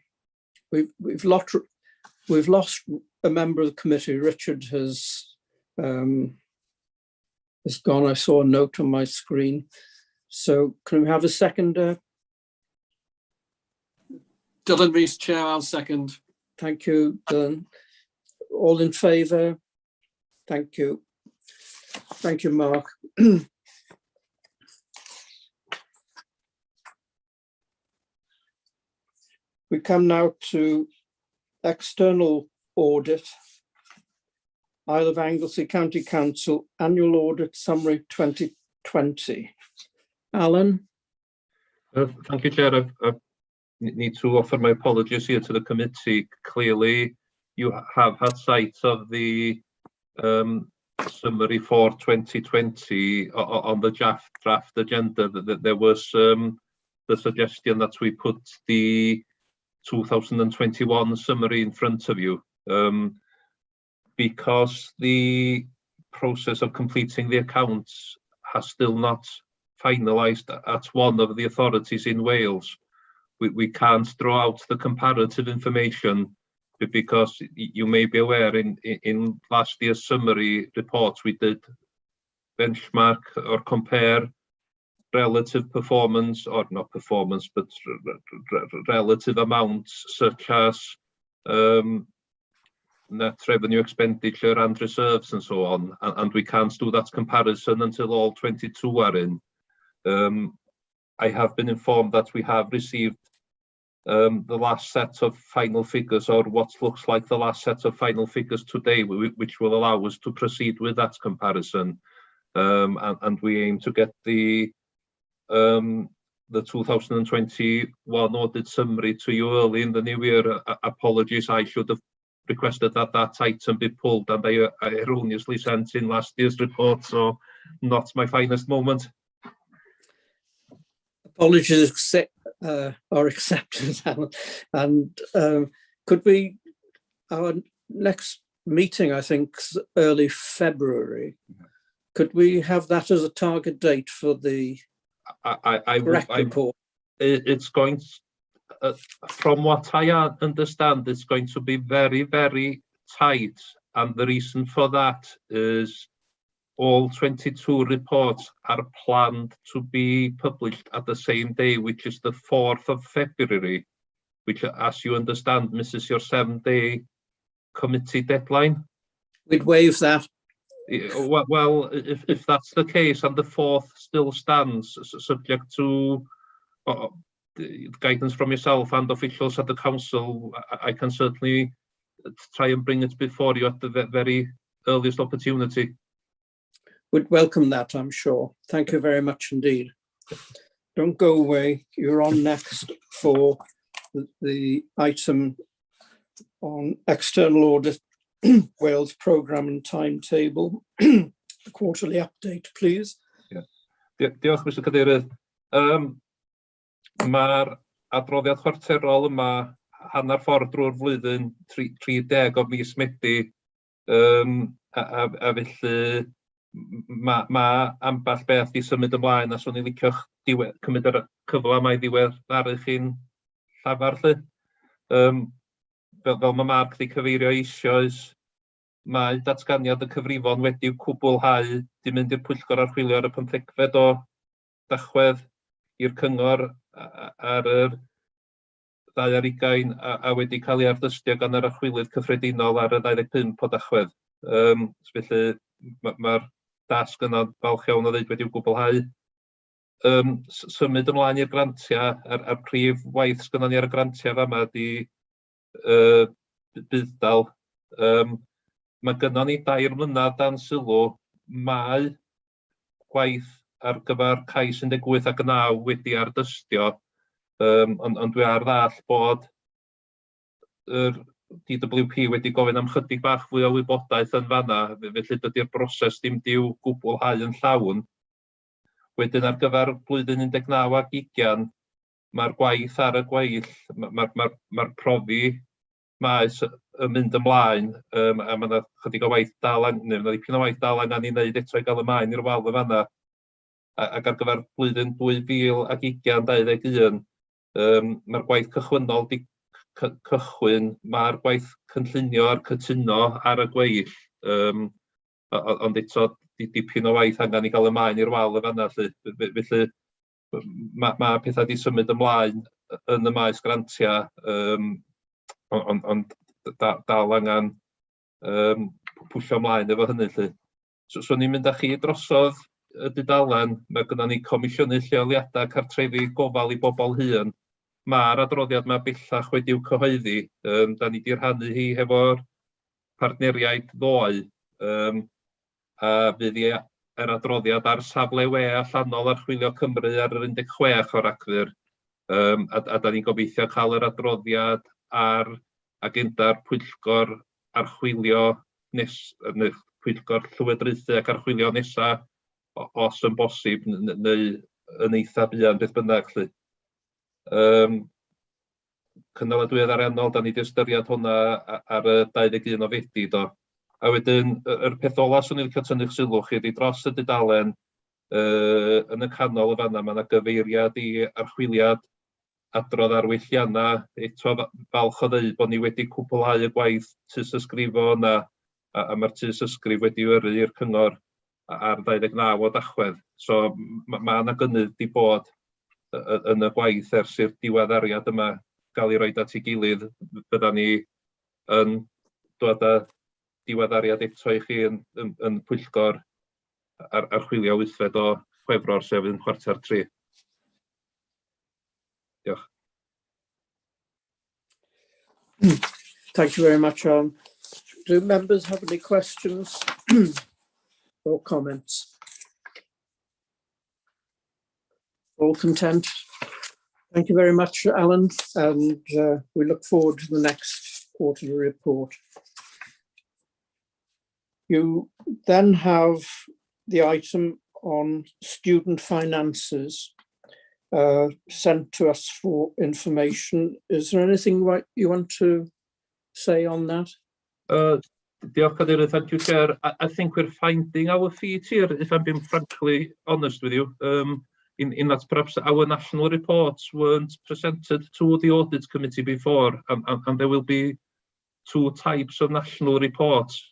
We've lost a member of the committee. Richard has gone. I saw a note on my screen. So can we have a seconder? Dylan Rees, Chair, I'll second. Thank you, Dylan. All in favour? Thank you. Thank you, Mark. We come now to external audit. Isle of Anglesey County Council Annual Audit Summary 2020. Alan? Thank you, Chair. I need to offer my apologies here to the committee. Clearly, you have had sight of the summary for 2020 on the draft agenda. That there was the suggestion that we put the 2021 summary in front of you, because the process of completing the accounts has still not finalised at one of the authorities in Wales. We can't draw out the comparative information, because you may be aware in last year's summary report we did benchmark or compare relative performance, or not performance, but relative amounts such as net revenue expenditure and reserves and so on, and we can't do that comparison until all 22 are in. I have been informed that we have received the last set of final figures, or what looks like the last set of final figures today, which will allow us to proceed with that comparison. And we aim to get the 2021 audit summary to you early in the new year. Apologies, I should have requested that that item be pulled, and I erroneously sent in last year's report, so not my finest moment. Apologies are accepted, and could we, our next meeting, I think, early February, could we have that as a target date for the report? It's going to, from what I understand, it's going to be very, very tight, and the reason for that is all 22 reports are planned to be published at the same day, which is the 4th of February, which, as you understand, misses your 7-day committee deadline. We'd waive that. Well, if that's the case, and the 4th still stands, subject to guidance from yourself and officials at the council, I can certainly try and bring it before you at the very earliest opportunity. Would welcome that, I'm sure. Thank you very much indeed. Don't go away. You're on next for the item on external audit, Wales programme and timetable. The quarterly update, please. Diolch, Mr Cadeirydd. Mae'r adroddiad chwarterol yma hanner ffordd drwy'r flwyddyn 30 o mis Medi, a felly mae ambell beth i symud ymlaen, a swn i'n licio cymryd yr cyfle yma i ddiweddaru chi'n llafar lly. Fel mae Mark wedi cyfeirio eisoes, mae datganiad y cyfrifon wedi'w cwblhau, di mynd i'r Pwyllgor Archwilio ar y 15fed o Dachwedd i'r cyngor ar yr 22 a wedi cael ei ardystio gan yr archwilydd cyffredinol ar y 25 o Dachwedd. Felly mae'r dasg yna, falch iawn o ddeud, wedi'w gwblhau. Symud ymlaen i'r grantia, a'r prif waith sgynnon ni ar y grantia fama ydi buddal. Mae gynnon ni 2 mlynedd dan sylw, mae gwaith ar gyfer cais 18 ac 9 wedi ardystio, ond dwi ar ddall bod yr DWP wedi gofyn am chydig bach fwy o wybodaeth yn fanna, felly dydy'r broses ddim di'w gwblhau yn llawn. Wedyn ar gyfer blwyddyn 19 ac 20, mae'r gwaith ar y gweill, mae'r profi maes yn mynd ymlaen, a mae yna chydig o waith dal angen, dipyn o waith dal angen i wneud eto i gael ymlaen i'r wal y fanna. Ac ar gyfer blwyddyn 2020-21, mae'r gwaith cychwynnol di cychwyn, mae'r gwaith cynllunio a'r cytuno ar y gweill, ond eto dipyn o waith angen i gael ymlaen i'r wal y fanna. Felly mae pethau di symud ymlaen yn y maes grantia, ond dal angen pwysio ymlaen efo hynny. So ni'n mynd â chi drosodd y dudalen, mae gynnon ni comisiynu lleoliadau cartrefi gofal i bobl hŷn. Mae'r adroddiad yma bellach wedi'w cyhoeddi. Da ni wedi rhannu hi hefo'r partneriaid ddoe, a fydd yr adroddiad ar safle we allanol Archwilio Cymru ar yr 16 o Ragfyr, a da ni'n gobeithio cael yr adroddiad ar agenda'r Pwyllgor Archwilio Pwyllgor Llywodraethu ac Archwilio nesaf, os yn bosib, neu yn eitha buan beth bynnag. Cynaladwyedd ariannol, da ni wedi ystyried hwnna ar y 21 o Fedi. A wedyn, yr peth ola swn i'n licio tynnu'ch sylw chi ydi dros y dudalen yn y canol y fanna, mae yna gyfeiriad i archwiliad adrodd arwyllianna. Eto falch o ddeud bod ni wedi cwblhau y gwaith tysysgrifo yna, a mae'r tysysgrif wedi yrru i'r cyngor ar 29 o Dachwedd. So mae yna gynnydd di bod yn y gwaith ers i'r diweddariad yma gael ei roed at ei gilydd. Bydda ni yn dod â diweddariad eto i chi yn Pwyllgor ar Archwilio 8 o Chwefror, sef yn 3:15. Diolch. Thank you very much, Alan. Do members have any questions or comments? All content? Thank you very much, Alan, and we look forward to the next quarterly report. You then have the item on student finances sent to us for information. Is there anything you want to say on that? Diolch, Cadeirydd. Thank you, Chair. I think we're finding our feet here, if I'm being frankly honest with you, in that perhaps our national reports weren't presented to the Audit Committee before, and there will be two types of national reports.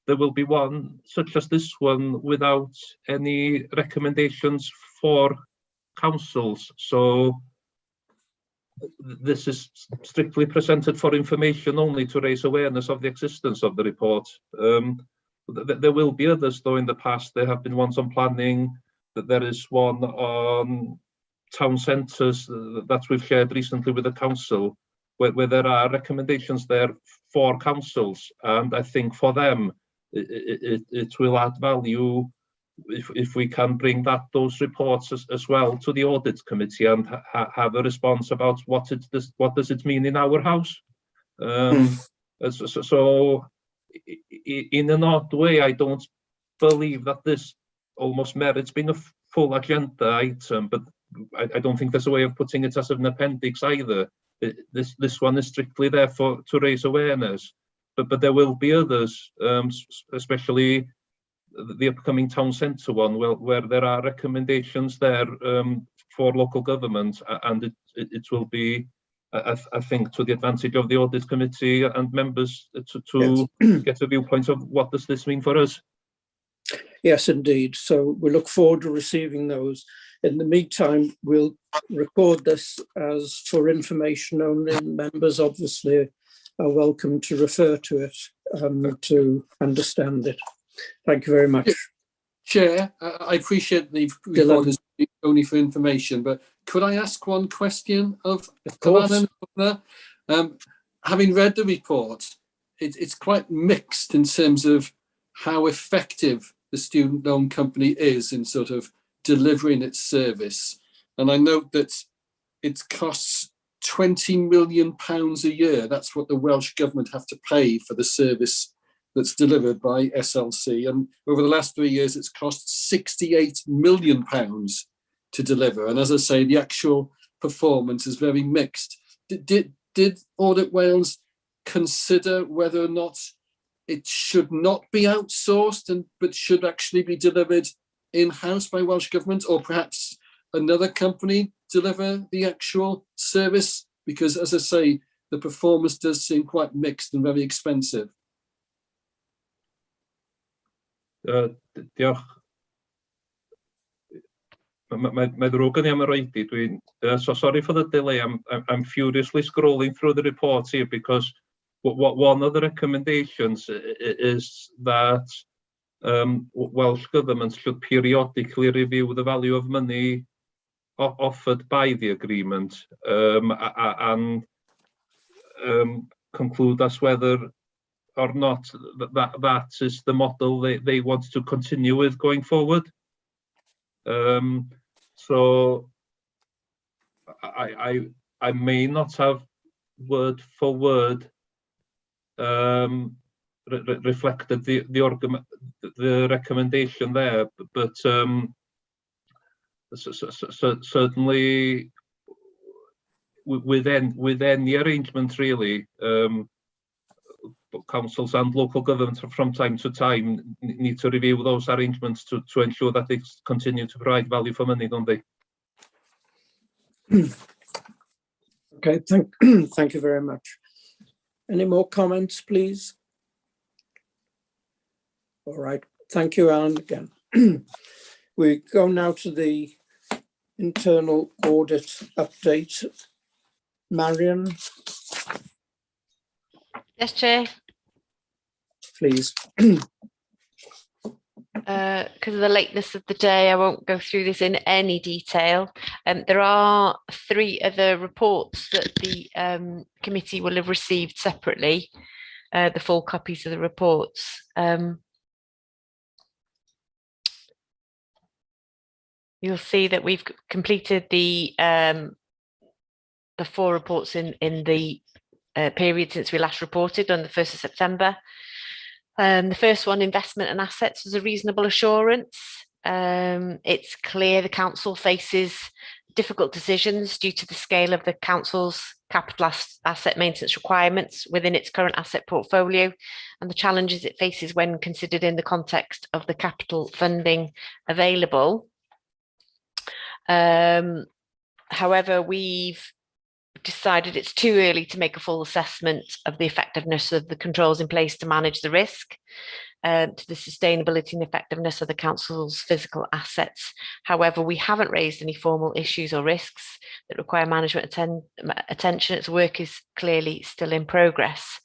There will be one, such as this one, without any recommendations for councils. So this is strictly presented for information only to raise awareness of the existence of the report. There will be others, though. In the past there have been ones on planning, that there is one on town centres that we've shared recently with the council, where there are recommendations there for councils, and I think for them it will add value if we can bring those reports as well to the Audit Committee and have a response about what does it mean in our house. So in an odd way, I don't believe that this almost merits being a full agenda item, but I don't think there's a way of putting it as an appendix either. This one is strictly there to raise awareness, but there will be others, especially the upcoming town centre one, where there are recommendations there for local government, and it will be, I think, to the advantage of the Audit Committee and members to yes, get a viewpoint of what does this mean for us. Yes, indeed. So we look forward to receiving those. In the meantime, we'll record this as for information only. Members obviously are welcome to refer to it to understand it. Thank you very much. Chair, I appreciate the report is only for information, but could I ask one question of course. Having read the report, it's quite mixed in terms of how effective the student loan company is in sort of delivering its service. And I note that it costs £20 million a year. That's what the Welsh Government have to pay for the service that's delivered by SLC. And over the last 3 years, it's cost £68 million to deliver. And as I say, the actual performance is very mixed. Did Audit Wales consider whether or not it should not be outsourced but should actually be delivered in-house by Welsh Government, or perhaps another company deliver the actual service? Because, as I say, the performance does seem quite mixed and very expensive. Diolch. Mae ddrwg yn i am yr oedi. So sorry for the delay. I'm furiously scrolling through the report here because one of the recommendations is that Welsh Government should periodically review the value of money offered by the agreement and conclude as whether or not that is the model they want to continue with going forward. So I may not have word for word reflected the recommendation there, but certainly within the arrangement, really, councils and local governments from time to time need to review those arrangements to ensure that they continue to provide value for money, don't they? Okay, thank you very much. Any more comments, please? All right, Thank you, Alan, again. We go now to the internal audit update. Marion, Yes, Chair. please. Because of the lateness of the day, I won't go through this in any detail. There are 3 other reports that the committee will have received separately, the full copies of the reports. You'll see that we've completed the 4 reports in the period since we last reported on the 1st of September. The first one, investment and assets, was a reasonable assurance. It's clear the council faces difficult decisions due to the scale of the council's capital asset maintenance requirements within its current asset portfolio and the challenges it faces when considered in the context of the capital funding available. However, we've decided it's too early to make a full assessment of the effectiveness of the controls in place to manage the risk, to the sustainability and effectiveness of the council's physical assets. However, we haven't raised any formal issues or risks that require management attention. Its work is clearly still in progress.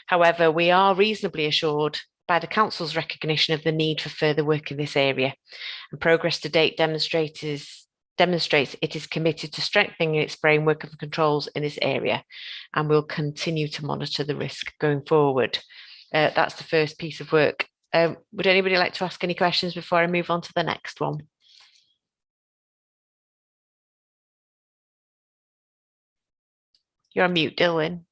However, we are reasonably assured by the council's recognition of the need for further work in this area, and progress to date demonstrates it is committed to strengthening its framework of controls in this area, and will continue to monitor the risk going forward. That's the first piece of work. Would anybody like to ask any questions before I move on to the next one? You're on mute, Dylan.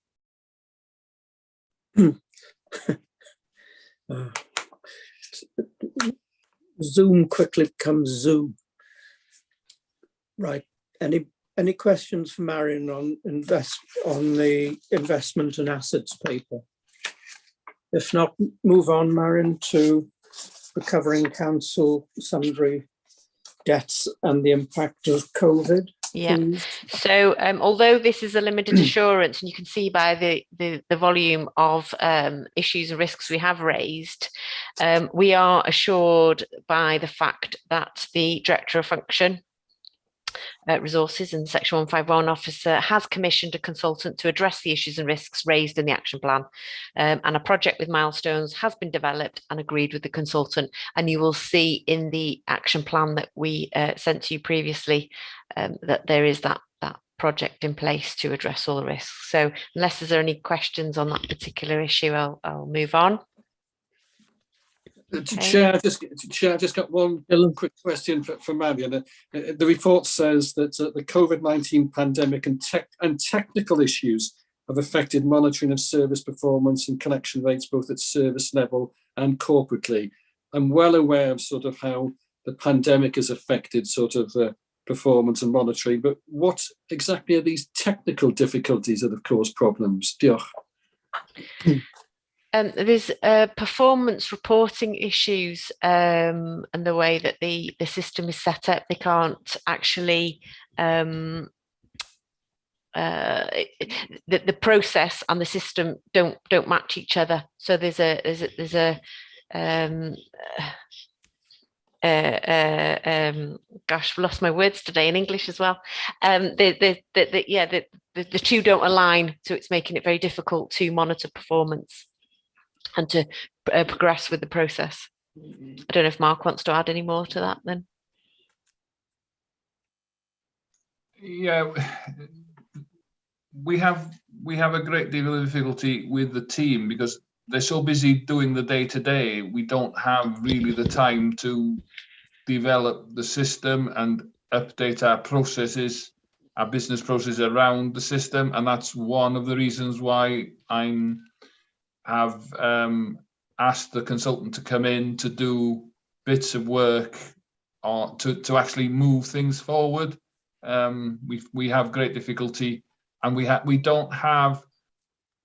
Zoom quickly becomes Zoom. Right. Any questions for Marion on the investment and assets paper? If not, move on, Marion, to recovering council sundry debts and the impact of COVID. Yeah. Please. So although this is a limited assurance, and you can see by the volume of issues and risks we have raised, we are assured by the fact that the Director of Function Resources and Section 151 officer has commissioned a consultant to address the issues and risks raised in the action plan, and a project with milestones has been developed and agreed with the consultant, and you will see in the action plan that we sent to you previously that there is that project in place to address all the risks. So unless there's any questions on that particular issue, I'll move on. Chair, just got one quick question for Marion. The report says that the COVID-19 pandemic and technical issues have affected monitoring of service performance and connection rates, both at service level and corporately. I'm well aware of sort of how the pandemic has affected sort of performance and monitoring, but what exactly are these technical difficulties that have caused problems? Diolch. There's performance reporting issues, and the way that the system is set up, they can't actually the process and the system don't match each other. So there's a gosh, I've lost my words today in English as well. The two don't align, so it's making it very difficult to monitor performance and to progress with the process. I don't know if Mark wants to add any more to that then. Yeah, we have a great deal of difficulty with the team because they're so busy doing the day-to-day. We don't have really the time to develop the system and update our processes, our business processes around the system, and that's one of the reasons why have asked the consultant to come in to do bits of work to actually move things forward. We have great difficulty, and we don't have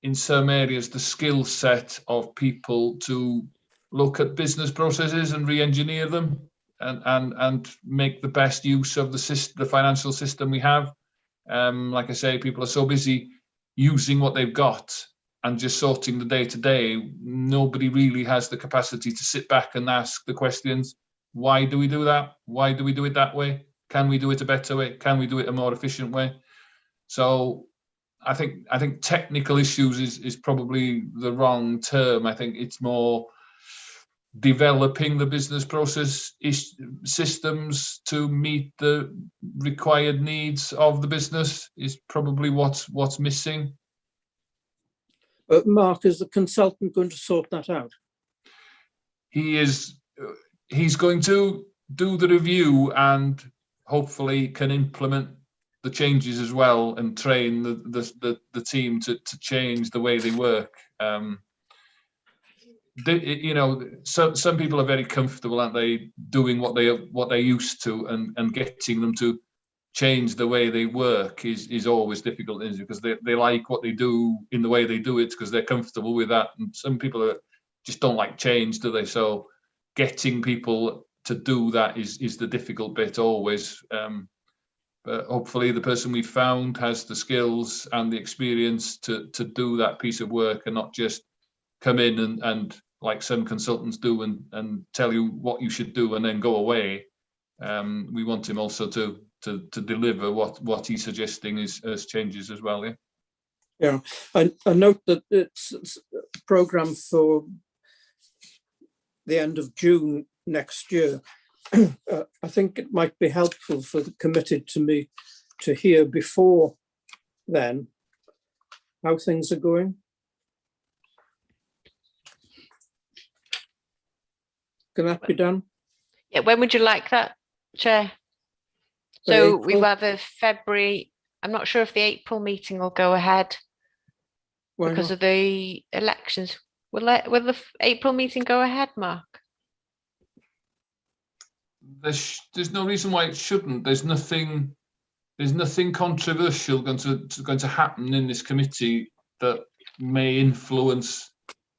in some areas the skill set of people to look at business processes and re-engineer them and make the best use of the financial system we have. Like I say, people are so busy using what they've got and just sorting the day-to-day, nobody really has the capacity to sit back and ask the questions. Why do we do that? Why do we do it that way? Can we do it a better way? Can we do it a more efficient way? So I think technical issues is probably the wrong term. I think it's more developing the business process systems to meet the required needs of the business is probably what's missing. Mark, is the consultant going to sort that out? He's going to do the review and hopefully can implement the changes as well and train the team to change the way they work. You know, some people are very comfortable, aren't they, doing what they're used to, and getting them to change the way they work is always difficult, isn't it? Because they like what they do in the way they do it because they're comfortable with that. And some people just don't like change, do they? So getting people to do that is the difficult bit always. But hopefully the person we found has the skills and the experience to do that piece of work and not just come in and like some consultants do and tell you what you should do and then go away. We want him also to deliver what he's suggesting as changes as well. Yeah, I note that it's programmed for the end of June next year. I think it might be helpful for the committee to meet to hear before then how things are going. Can that be done? Yeah, when would you like that, Chair? So we have a February. I'm not sure if the April meeting will go ahead because of the elections. Will the April meeting go ahead, Mark? There's no reason why it shouldn't. There's nothing controversial going to happen in this committee that may influence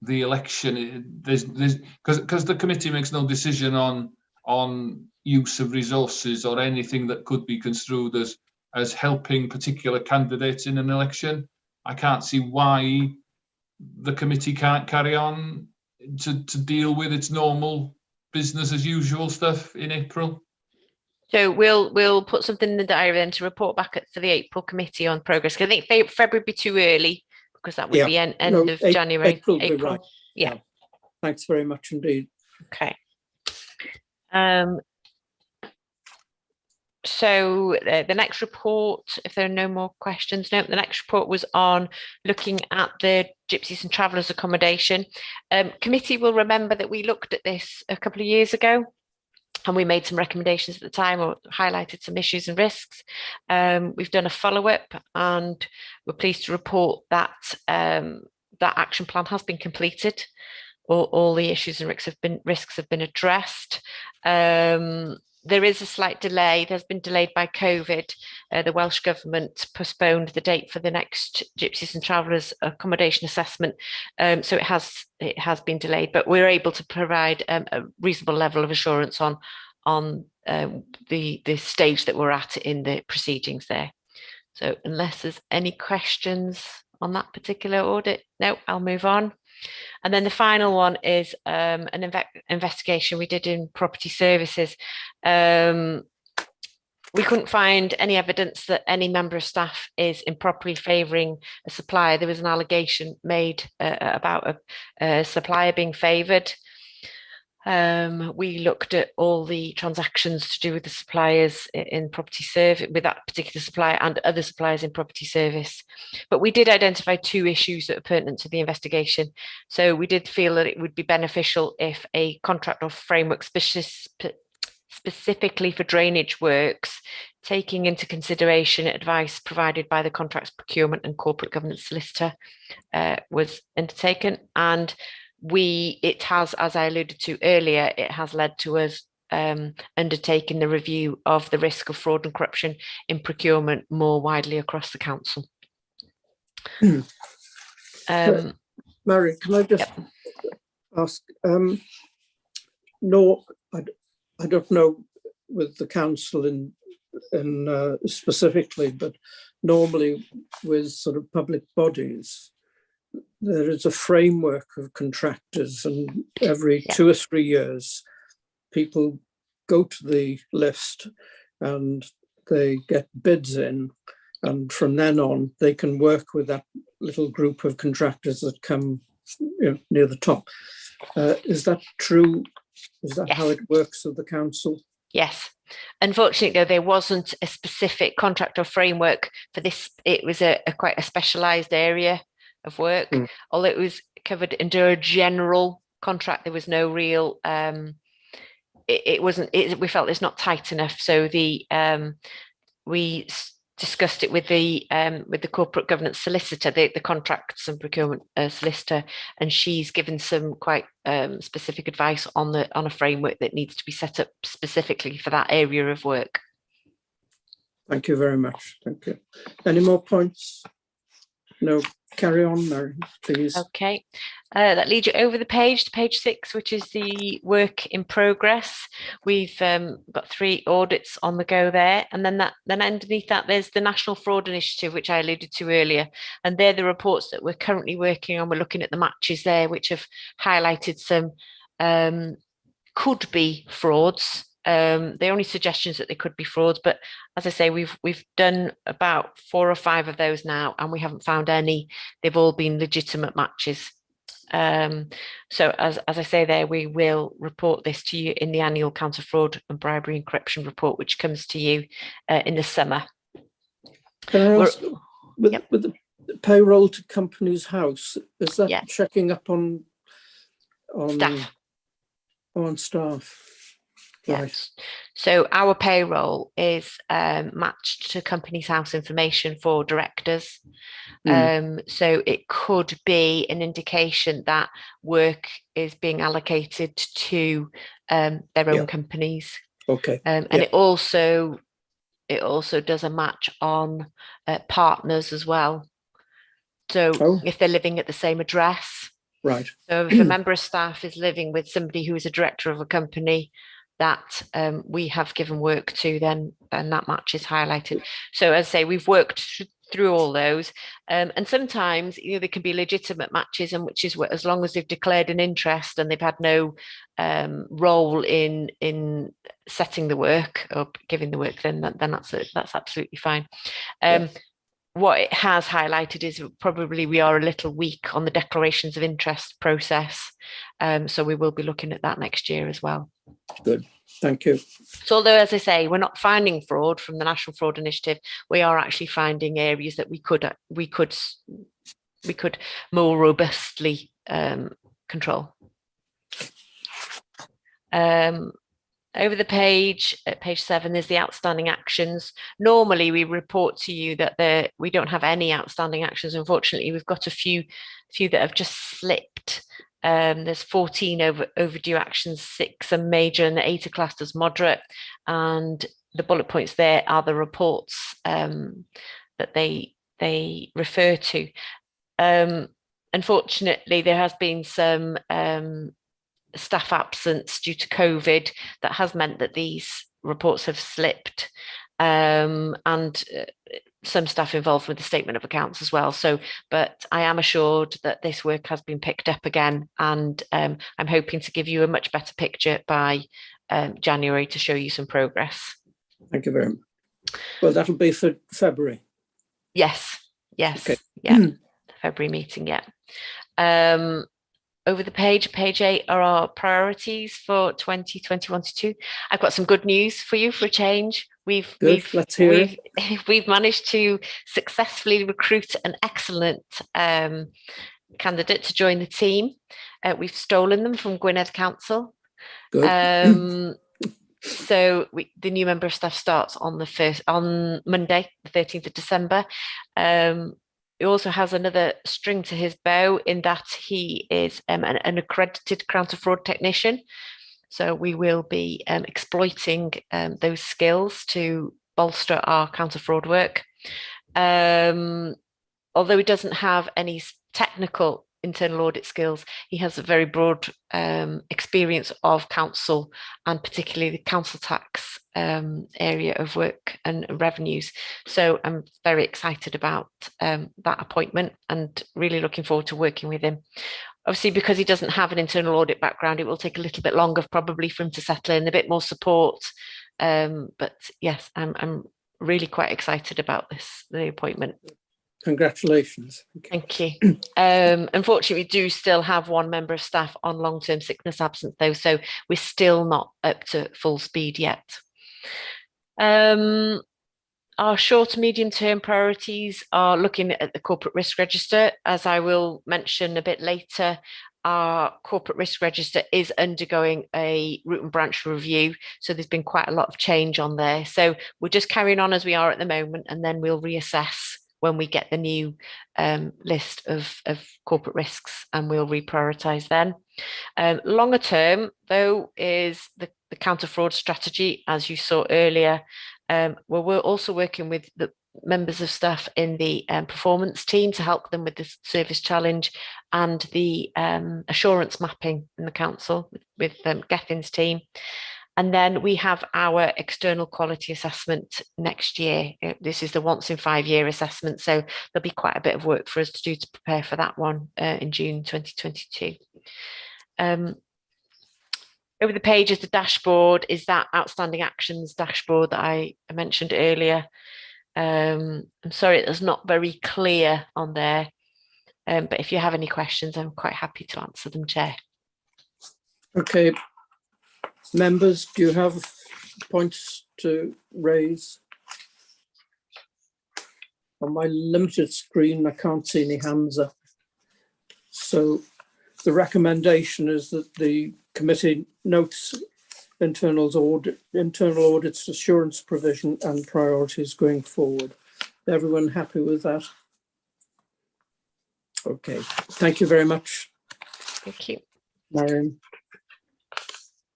the election. Because the committee makes no decision on use of resources or anything that could be construed as helping particular candidates in an election. I can't see why the committee can't carry on to deal with its normal business as usual stuff in April. So we'll put something in the diary then to report back for the April committee on progress. I think February would be too early because that would be end of January. April. Be right. Yeah. Thanks very much indeed. Okay. So the next report, if there are no more questions, no, the next report was on looking at the Gypsies and Travellers accommodation. Committee will remember that we looked at this a couple of years ago and we made some recommendations at the time or highlighted some issues and risks. We've done a follow-up and we're pleased to report that that action plan has been completed. All the issues and risks have been addressed. There is a slight delay. There's been delayed by COVID. The Welsh Government postponed the date for the next Gypsies and Travellers accommodation assessment. So it has been delayed, but we're able to provide a reasonable level of assurance on the stage that we're at in the proceedings there. So unless there's any questions on that particular audit, no, I'll move on. And then the final one is an investigation we did in property services. We couldn't find any evidence that any member of staff is improperly favouring a supplier. There was an allegation made about a supplier being favoured. We looked at all the transactions to do with the suppliers in property service, with that particular supplier and other suppliers in property service. But we did identify two issues that are pertinent to the investigation. So we did feel that it would be beneficial if a contract or framework specifically for drainage works, taking into consideration advice provided by the contracts procurement and corporate governance solicitor, was undertaken. And it has, as I alluded to earlier, it has led to us undertaking the review of the risk of fraud and corruption in procurement more widely across the council. Mary, can I just ask, no, I don't know with the council in specifically, but normally with sort of public bodies, there is a framework of contractors, and every 2 or 3 years, people go to the list and they get bids in, and from then on, they can work with that little group of contractors that come near the top. Is that true? Is that how it works with the council? Yes. Unfortunately, though, there wasn't a specific contract or framework for this. It was quite a specialised area of work. Although it was covered under a general contract, there was no real. It wasn't. We felt it's not tight enough. So we discussed it with the corporate governance solicitor, the contracts and procurement solicitor, and she's given some quite specific advice on a framework that needs to be set up specifically for that area of work. Thank you very much. Thank you. Any more points? No. Carry on, Mary, please. Okay. That leads you over the page to page 6, which is the work in progress. We've got 3 audits on the go there, and then underneath that there's the National Fraud Initiative, which I alluded to earlier, and they're the reports that we're currently working on. We're looking at the matches there, which have highlighted some could be frauds. The only suggestions that they could be frauds, but as I say, we've done about 4 or 5 of those now, and we haven't found any. They've all been legitimate matches. So as I say there, we will report this to you in the annual counter fraud and bribery and corruption report, which comes to you in the summer. Can I ask, with the payroll to Companies House, is that checking up on staff? On staff. Yes. Right. So our payroll is matched to Companies House information for directors. So it could be an indication that work is being allocated to their own companies. Okay. And it also does a match on partners as well. So if they're living at the same address. Right. So if a member of staff is living with somebody who is a director of a company that we have given work to, then that match is highlighted. So as I say, we've worked through all those, and sometimes they can be legitimate matches, and which is what, as long as they've declared an interest and they've had no role in setting the work or giving the work, then that's absolutely fine. What it has highlighted is probably we are a little weak on the declarations of interest process, so we will be looking at that next year as well. Good, thank you. So although, as I say, we're not finding fraud from the National Fraud Initiative, we are actually finding areas that we could more robustly control. Over the page, at page 7, is the outstanding actions. Normally, we report to you that we don't have any outstanding actions. Unfortunately, we've got a few that have just slipped. There's 14 overdue actions, 6 are major and 8 are classed as moderate. And the bullet points there are the reports that they refer to. Unfortunately, there has been some staff absence due to COVID that has meant that these reports have slipped, and some staff involved with the statement of accounts as well. So, but I am assured that this work has been picked up again, and I'm hoping to give you a much better picture by January to show you some progress. Thank you very much. Well, that'll be for February. Yes. Okay. Yeah, February meeting, yeah. Over the page 8 are our priorities for 2021-22. I've got some good news for you for a change. We've managed to successfully recruit an excellent candidate to join the team. We've stolen them from Gwynedd Council. Good. So the new member of staff starts on Monday, the 13th of December. He also has another string to his bow in that he is an accredited counter fraud technician. So we will be exploiting those skills to bolster our counter fraud work. Although he doesn't have any technical internal audit skills. He has a very broad experience of council, and particularly the council tax area of work and revenues. So I'm very excited about that appointment and really looking forward to working with him. Obviously, because he doesn't have an internal audit background, it will take a little bit longer probably for him to settle in, a bit more support. But yes, I'm really quite excited about the appointment. Congratulations. Thank you. Unfortunately, we do still have one member of staff on long-term sickness absence though, so we're still not up to full speed yet. Our short to medium term priorities are looking at the corporate risk register. As I will mention a bit later, our corporate risk register is undergoing a root and branch review. So there's been quite a lot of change on there. So we're just carrying on as we are at the moment, and then we'll reassess when we get the new list of corporate risks, and we'll reprioritise then. Longer term, though, is the counter-fraud strategy, as you saw earlier. We're also working with the members of staff in the performance team to help them with the service challenge and the assurance mapping in the council with Gethin's team. And then we have our external quality assessment next year. This is the once in 5 year assessment. So there'll be quite a bit of work for us to do to prepare for that one in June 2022. Over the page is the dashboard, is that outstanding actions dashboard that I mentioned earlier. I'm sorry, it's not very clear on there, but if you have any questions, I'm quite happy to answer them, Chair. Okay, members, do you have points to raise? On my limited screen, I can't see any hands up. So the recommendation is that the committee notes internal audits, assurance provision and priorities going forward. Everyone happy with that? Okay, thank you very much. Thank you. Marion.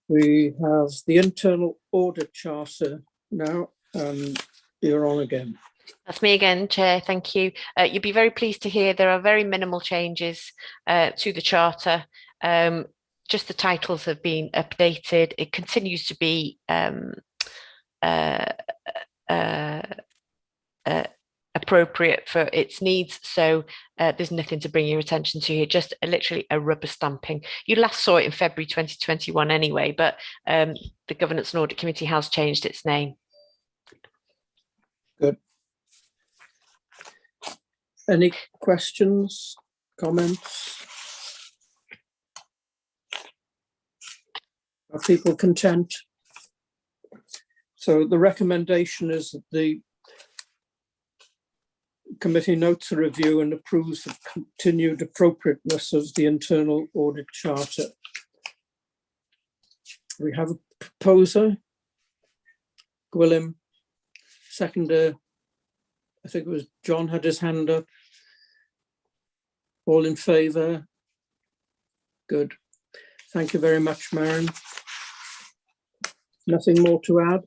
We have the internal audit charter now, and you're on again. That's me again, Chair, thank you. You'll be very pleased to hear there are very minimal changes to the charter. Just the titles have been updated. It continues to be appropriate for its needs. So there's nothing to bring your attention to here, just literally a rubber stamping. You last saw it in February 2021 anyway, but the Governance and Audit Committee has changed its name. Good. Any questions, comments? Are people content? So the recommendation is that the committee notes a review and approves the continued appropriateness of the internal audit charter. We have a proposer, Gwilym, seconder, I think it was John had his hand up. All in favour? Good. Thank you very much, Marion. Nothing more to add?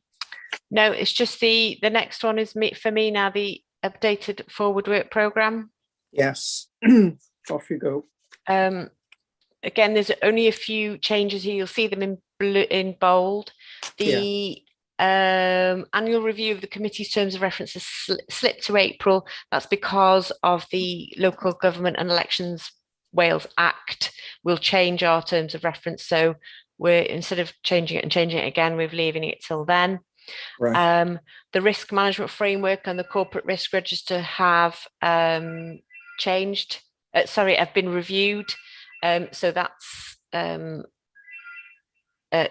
No, it's just the next one is for me now, the updated forward work programme. Yes, off you go. Again, there's only a few changes here. You'll see them in blue, in bold. The annual review of the committee's terms of reference has slipped to April. That's because of the Local Government and Elections Wales Act. We'll change our terms of reference. So we're, instead of changing it and changing it again, we're leaving it till then. Right. The risk management framework and the corporate risk register have changed. Have been reviewed. So that's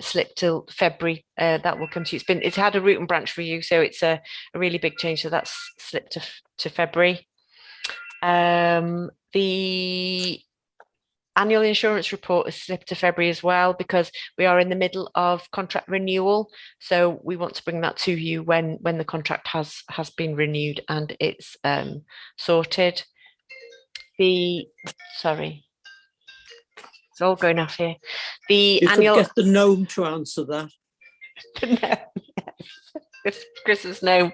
slipped till February. That will come to you. It's had a root and branch review, so it's a really big change. So that's slipped to February. The annual insurance report has slipped to February as well, because we are in the middle of contract renewal. So we want to bring that to you when the contract has been renewed and it's sorted. Sorry, it's all going off here. You could get the gnome to answer that. Christmas gnome.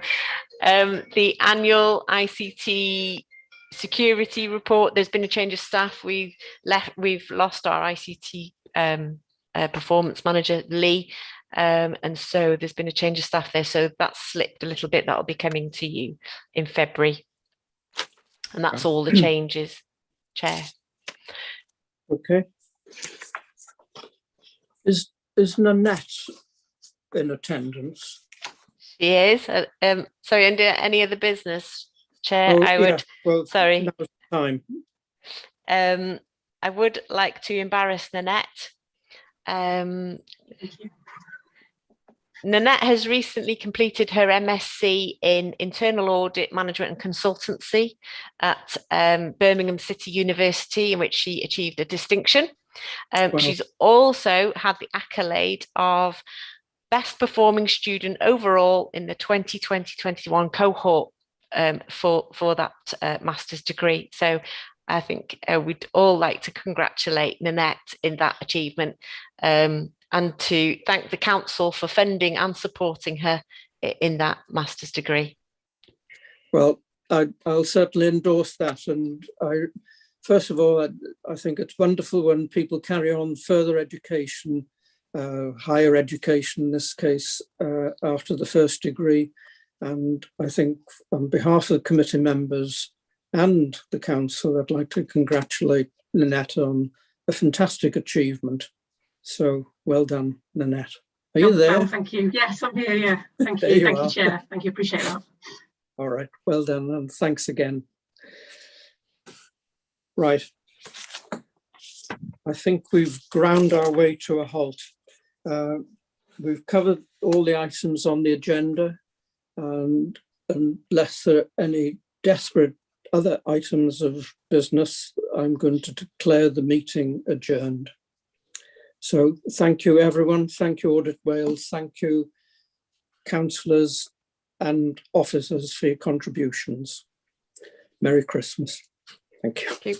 The annual ICT security report. There's been a change of staff. We've lost our ICT performance manager, Lee. And so there's been a change of staff there. So that's slipped a little bit. That'll be coming to you in February. And that's all the changes, Chair. Okay. Is Nanette in attendance? She is. Sorry, under any other business, Chair, Oh, I would. Well, sorry. now's the time. I would like to embarrass Nanette. Nanette has recently completed her MSc in Internal Audit Management and Consultancy at Birmingham City University, in which she achieved a distinction. She's also had the accolade of Best Performing Student overall in the 2020-21 cohort for that master's degree. So I think we'd all like to congratulate Nanette in that achievement. And to thank the council for funding and supporting her in that master's degree. Well, I'll certainly endorse that. And first of all, I think it's wonderful when people carry on further education, higher education in this case, after the first degree. And I think on behalf of the committee members and the council, I'd like to congratulate Nanette on a fantastic achievement. So well done, Nanette. Are you there? Oh, thank you. Yes, I'm here. Yeah, thank you. Thank you, Chair. Thank you. Appreciate that. All right. Well done, and thanks again. Right. I think we've ground our way to a halt. We've covered all the items on the agenda, and unless there are any desperate other items of business, I'm going to declare the meeting adjourned. So thank you, everyone. Thank you, Audit Wales. Thank you, councillors and officers, for your contributions. Merry Christmas. Thank you.